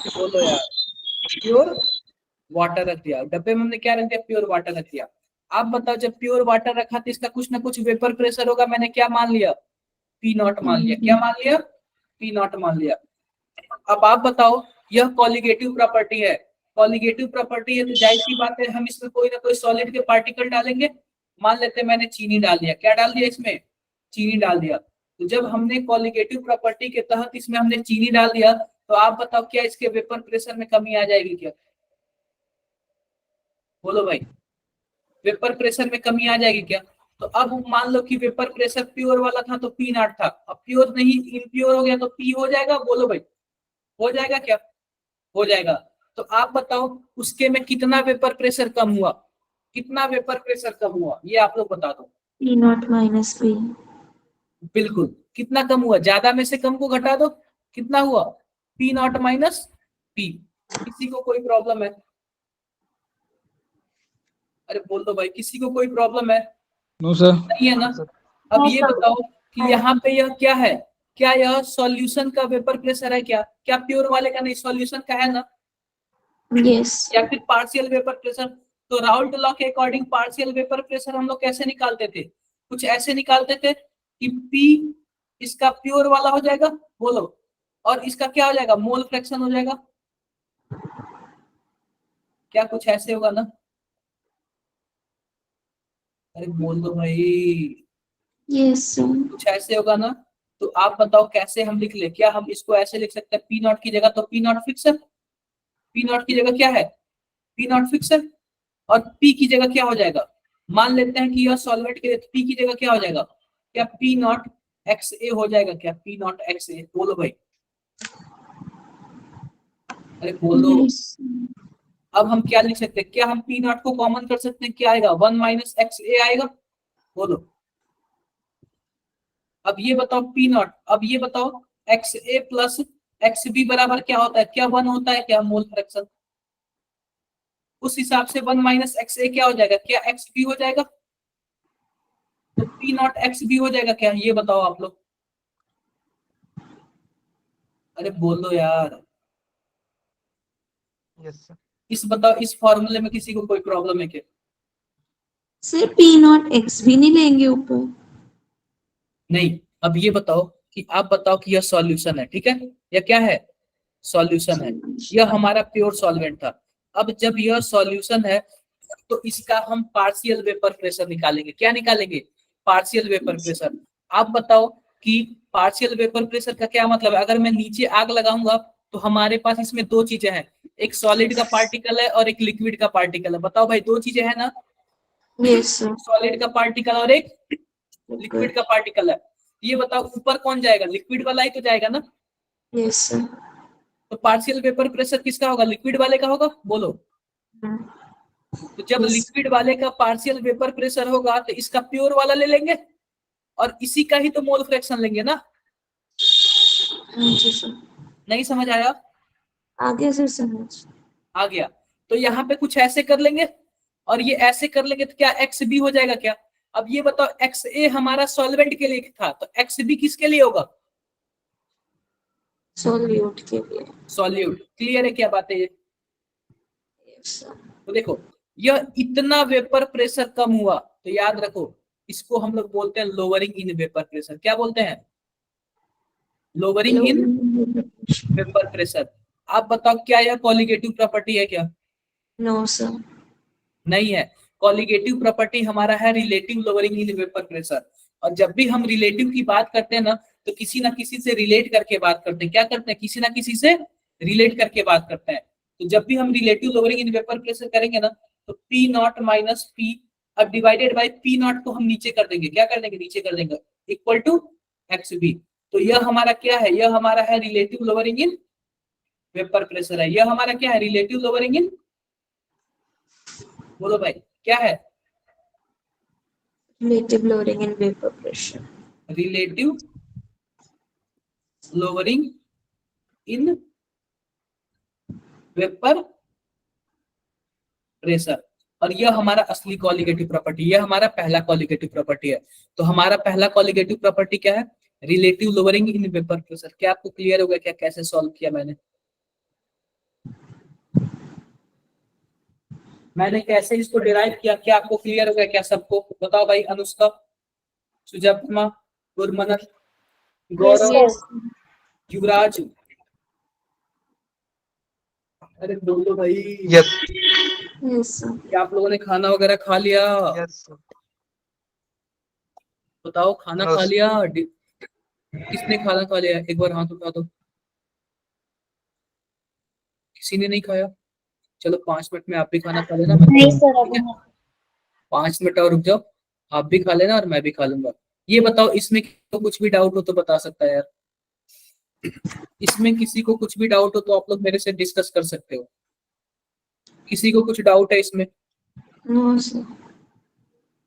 बोलो यार, प्योर वाटर रख दिया। डब्बे में हमने क्या रख दिया? प्योर वाटर रख दिया। आप बताओ, जब प्योर वाटर रखा तो इसका कुछ ना कुछ वेपर प्रेशर होगा। मैंने क्या मान लिया? पी नॉट मान लिया। क्या मान लिया? पी नॉट मान लिया। अब आप बताओ, यह कॉलिगेटिव प्रॉपर्टी है। कॉलिगेटिव प्रॉपर्टी है तो जाहिर सी बात है हम इसमें कोई ना कोई सॉलिड के पार्टिकल डालेंगे। मान लेते हैं मैंने चीनी डाल दिया। क्या डाल दिया? इसमें चीनी डाल दिया। तो जब हमने कॉलिगेटिव प्रॉपर्टी के तहत इसमें हमने चीनी डाल दिया, तो आप बताओ क्या इसके वेपर प्रेशर में कमी आ जाएगी क्या? बोलो भाई, वेपर प्रेशर में कमी आ जाएगी क्या? तो अब मान लो कि वेपर प्रेशर प्योर वाला था तो पी नॉट था, अब प्योर नहीं इम्प्योर हो गया तो पी हो जाएगा। बोलो भाई, हो जाएगा क्या? हो जाएगा। तो आप बताओ उसके में कितना वेपर प्रेशर कम हुआ? कितना वेपर प्रेशर कम हुआ ये आप लोग बता दो। P not minus P. बिल्कुल, कितना कम हुआ? ज्यादा में से कम को घटा दो, कितना हुआ? P not minus P. किसी को कोई प्रॉब्लम है? अरे बोल दो भाई, किसी को कोई प्रॉब्लम है? No sir. नहीं है ना? अब ये बताओ कि यहाँ पे यह क्या है? क्या यह सॉल्यूशन का वेपर प्रेशर है क्या? क्या प्योर वाले का नहीं, सॉल्यूशन का है ना? यस। या फिर पार्शियल वेपर प्रेशर। तो राउल्ट लॉ के अकॉर्डिंग पार्शियल वेपर प्रेशर हम लोग कैसे निकालते थे? कुछ ऐसे निकालते थे कि P इसका प्योर वाला हो जाएगा, बोलो, और इसका क्या हो जाएगा? मोल फ्रैक्शन हो जाएगा। क्या कुछ ऐसे होगा ना? अरे बोल दो भाई, यस सर। कुछ ऐसे होगा ना? तो आप बताओ कैसे हम लिख ले? क्या हम इसको ऐसे लिख सकते हैं? पी नॉट की जगह तो पी नॉट फिक्स है। पी नॉट की जगह क्या है? पी नॉट फिक्स है। और पी की जगह क्या हो जाएगा? मान लेते हैं कि यह सॉल्वेंट के लिए, पी की जगह क्या हो जाएगा? क्या पी नॉट एक्स ए हो जाएगा? क्या पी नॉट एक्स ए? बोलो भाई, अरे बोल दो। यस। अब हम क्या लिख सकते हैं? क्या हम पी नॉट को कॉमन कर सकते हैं? क्या आएगा? 1 माइनस एक्स ए आएगा। बोलो, अब ये बताओ पी नॉट, अब ये बताओ x A plus x B बराबर क्या होता है? क्या 1 होता है क्या? Mole fraction. उस हिसाब से 1 माइनस एक्स ए क्या हो जाएगा? क्या एक्स बी हो जाएगा? तो पी नॉट एक्स बी हो जाएगा क्या? ये बताओ आप लोग। अरे बोल दो यार। Yes, sir. इस बताओ, इस फॉर्मूले में किसी को कोई प्रॉब्लम है क्या? सर पी नॉट एक्स भी नहीं लेंगे ऊपर? नहीं। अब ये बताओ कि आप बताओ कि यह सॉल्यूशन है, ठीक है? यह क्या है? सॉल्यूशन है। यह हमारा प्योर सॉल्वेंट था। अब जब यह सॉल्यूशन है तो इसका हम पार्शियल वेपर प्रेशर निकालेंगे। क्या निकालेंगे? Partial vapour pressure. आप बताओ कि पार्शियल वेपर प्रेशर का क्या मतलब है? अगर मैं नीचे आग लगाऊंगा तो हमारे पास इसमें दो चीजें हैं, एक सॉलिड का पार्टिकल है और एक लिक्विड का पार्टिकल है। बताओ भाई, दो चीजें हैं ना? Yes sir. सॉलिड का पार्टिकल और एक लिक्विड का पार्टिकल है। ये बताओ ऊपर कौन जाएगा? लिक्विड वाला ही तो जाएगा ना? Yes sir. तो पार्शियल वेपर प्रेशर किसका होगा? लिक्विड वाले का होगा। बोलो, तो जब Yes. लिक्विड वाले का पार्शियल वेपर प्रेशर होगा तो इसका प्योर वाला ले लेंगे और इसी का ही तो मोल फ्रैक्शन लेंगे ना? हाँ जी सर। नहीं समझ आया? आगे सर समझ। आ गया। तो यहाँ पे कुछ ऐसे कर लेंगे और ये ऐसे कर लेंगे तो क्या एक्स बी हो जाएगा क्या? अब ये बताओ, एक्स ए हमारा सॉल्वेंट के लिए था तो एक्स बी किसके लिए होगा? सॉल्यूट के लिए। सॉल्यूट। क्लियर है क्या बात है ये? Yes sir. तो देखो, यह इतना वेपर प्रेशर कम हुआ तो याद रखो इसको हम लोग बोलते हैं लोअरिंग इन वेपर प्रेशर। क्या बोलते हैं? Lowering in vapour pressure. आप बताओ क्या यह कॉलिगेटिव प्रॉपर्टी है क्या? No sir. नहीं है। कॉलिगेटिव प्रॉपर्टी हमारा है relative lowering in vapour pressure. और जब भी हम रिलेटिव की बात करते हैं ना, तो किसी ना किसी से रिलेट करके बात करते हैं। क्या करते हैं? किसी ना किसी से रिलेट करके बात करते हैं। तो जब भी हम relative lowering in vapour pressure करेंगे ना, तो पी नॉट माइनस पी, अब डिवाइडेड बाय पी नॉट को हम नीचे कर देंगे। क्या कर देंगे? नीचे कर देंगे, इक्वल टू एक्स बी। तो यह हमारा क्या है? यह हमारा है relative lowering in vapour pressure है। यह हमारा क्या है? रिलेटिव लोअरिंग इन, बोलो भाई क्या है? Relative lowering in vapour pressure. Relative lowering in vapour pressure. और यह हमारा असली कॉलिगेटिव प्रॉपर्टी, यह हमारा पहला कॉलिगेटिव प्रॉपर्टी है। तो हमारा पहला कॉलिगेटिव प्रॉपर्टी क्या है? Relative lowering in vapour pressure. क्या आपको क्लियर हो गया क्या कैसे सॉल्व किया मैंने कैसे इसको डिराइव किया? क्या आपको क्लियर हो गया क्या सबको? बताओ भाई। अनुष्का, सुजप्रमा, गुरमनत, गौरव, युवराज। अरे बोलो भाई। Yes yes sir. क्या आप लोगों ने खाना वगैरह खा लिया? यस बताओ खाना नो खा लिया? किसने खाना खा लिया? एक बार हाथ उठा दो। किसी ने नहीं खाया? चलो 5 मिनट में आप भी खाना खा लेना, नहीं मैं सर, ठीक अभी है? नहीं। 5 मिनट और रुक जाओ। आप भी खा लेना और मैं भी खा लूंगा। ये बताओ, इसमें तो कुछ भी डाउट हो तो बता सकता है यार। इसमें किसी को कुछ भी डाउट हो तो आप लोग मेरे से डिस्कस कर सकते हो। किसी को कुछ डाउट है इसमें? No sir.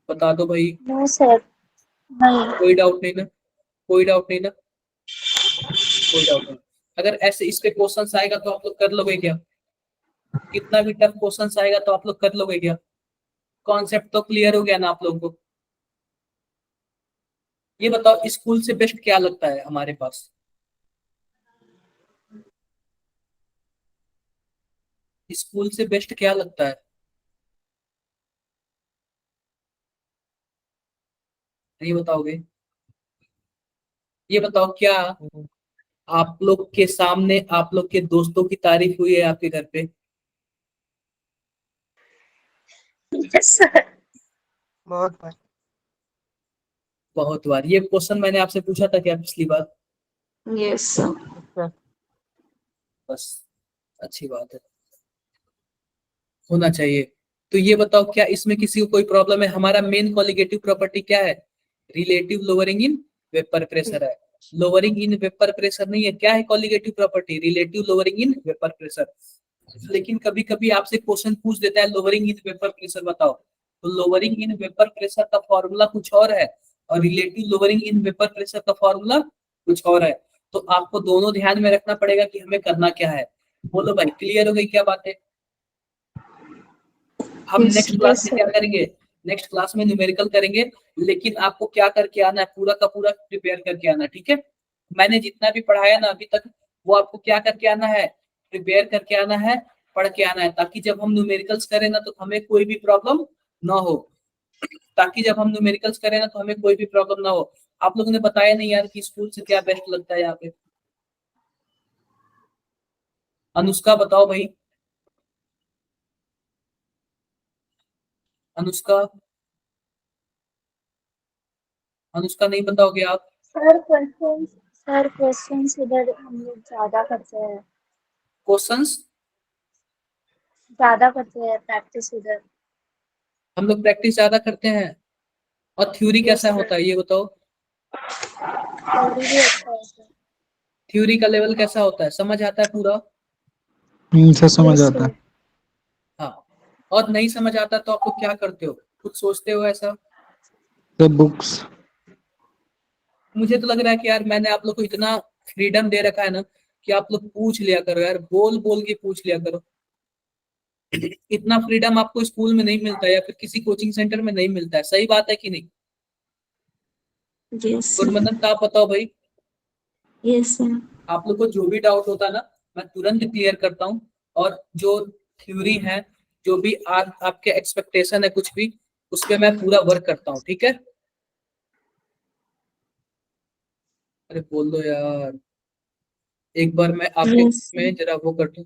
बता दो भाई। नो सर, नहीं। कोई डाउट नहीं ना? कोई डाउट नहीं ना? कोई डाउट नहीं। अगर ऐसे इस पे क्वेश्चन आएगा तो आप लोग कर लोगे क्या? कितना भी टफ क्वेश्चन आएगा तो आप लोग कर लोगे क्या? कॉन्सेप्ट तो क्लियर हो गया ना आप लोगों को? ये बताओ, स्कूल से बेस्ट क्या लगता है हमारे पास? स्कूल से बेस्ट क्या लगता है? नहीं बताओगे? ये बताओ, क्या आप लोग के सामने आप लोग के दोस्तों की तारीफ हुई है आपके घर पे? Yes sir. बहुत बार। बहुत बार। ये क्वेश्चन मैंने आपसे पूछा था क्या पिछली बार? Yes sir. अच्छा बस, अच्छी बात है, होना चाहिए। तो ये बताओ, क्या इसमें किसी को कोई प्रॉब्लम है? हमारा मेन कॉलिगेटिव प्रॉपर्टी क्या है? Relative lowering in vapour pressure है। लोअरिंग इन वेपर प्रेशर नहीं है। क्या है colligative property? Relative lowering in vapour pressure. लेकिन कभी कभी आपसे क्वेश्चन पूछ देता है लोअरिंग इन वेपर प्रेशर बताओ, तो लोअरिंग इन वेपर प्रेशर का फॉर्मूला कुछ और है और relative lowering in vapour pressure का फॉर्मूला कुछ और है। तो आपको दोनों ध्यान में रखना पड़ेगा कि हमें करना क्या है। बोलो भाई, क्लियर हो गई क्या बात है? हम नेक्स्ट क्लास में क्या करेंगे? नेक्स्ट क्लास में न्यूमेरिकल करेंगे, लेकिन आपको क्या करके आना है? पूरा का पूरा प्रिपेयर करके आना, ठीक है? मैंने जितना भी पढ़ाया ना अभी तक, वो आपको क्या करके आना है? प्रिपेयर करके आना है, पढ़ के आना है, ताकि जब हम न्यूमेरिकल्स करें ना तो हमें कोई भी प्रॉब्लम ना हो। ताकि जब हम न्यूमेरिकल्स करें ना तो हमें कोई भी प्रॉब्लम ना हो। आप लोगों ने बताया नहीं यार कि स्कूल से क्या बेस्ट लगता है यहाँ पे। अनुष्का बताओ भाई। अनुष्का, अनुष्का नहीं बताओगे आप? सर क्वेश्चंस इधर हम लोग ज्यादा करते हैं। क्वेश्चंस प्रैक्टिस उधर। हम लोग प्रैक्टिस ज्यादा करते हैं। और थ्योरी कैसा यस होता है ये बताओ? थ्योरी भी अच्छा है सर। थ्योरी का लेवल कैसा होता है? समझ आता है पूरा? सर समझ यस आता है। सर। हाँ। और नहीं समझ आता तो आप लोग क्या करते हो? कुछ सोचते हो ऐसा? Sir books. मुझे तो लग रहा है कि यार मैंने आप लोग को इतना फ्रीडम दे रखा है ना कि आप लोग पूछ लिया करो यार, बोल बोल के पूछ लिया करो। इतना फ्रीडम आपको स्कूल में नहीं मिलता या फिर किसी कोचिंग सेंटर में नहीं मिलता है। सही बात है कि नहीं? Yes sir. गुरमनन का आप बताओ भाई। Yes sir. आप लोग को जो भी डाउट होता है ना, मैं तुरंत क्लियर करता हूँ। और जो थ्योरी है, जो भी आपके एक्सपेक्टेशन है कुछ भी, उस पर मैं पूरा वर्क करता हूँ, ठीक है? अरे बोल दो यार, एक बार मैं आपके Yes. ग्रुप में जरा वो कर दूं,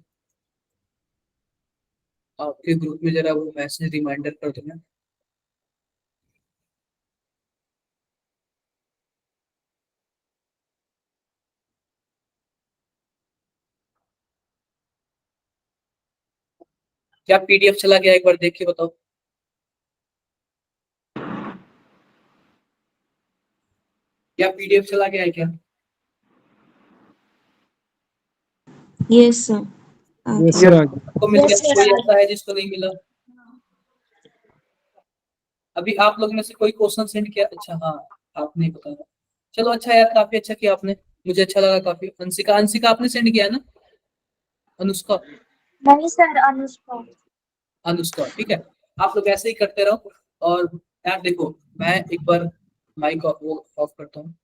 आपके ग्रुप में जरा वो मैसेज रिमाइंडर कर दूं। क्या पीडीएफ चला गया, एक बार देख के बताओ। क्या पीडीएफ चला गया है क्या? Yes, sir. यस सर आ गया। आपको मिल Yes, गया? sir, कोई आ ऐसा है जिसको नहीं मिला? अभी आप लोग में से कोई क्वेश्चन सेंड किया? अच्छा हाँ, आपने बताया। चलो अच्छा यार, काफी अच्छा किया आपने, मुझे अच्छा लगा काफी। अंशिका, अंशिका आपने सेंड किया है ना? अनुष्का, नहीं सर, अनुष्का। अनुष्का, ठीक है। आप लोग ऐसे ही करते रहो। और यार देखो, मैं एक बार माइक ऑफ करता हूँ।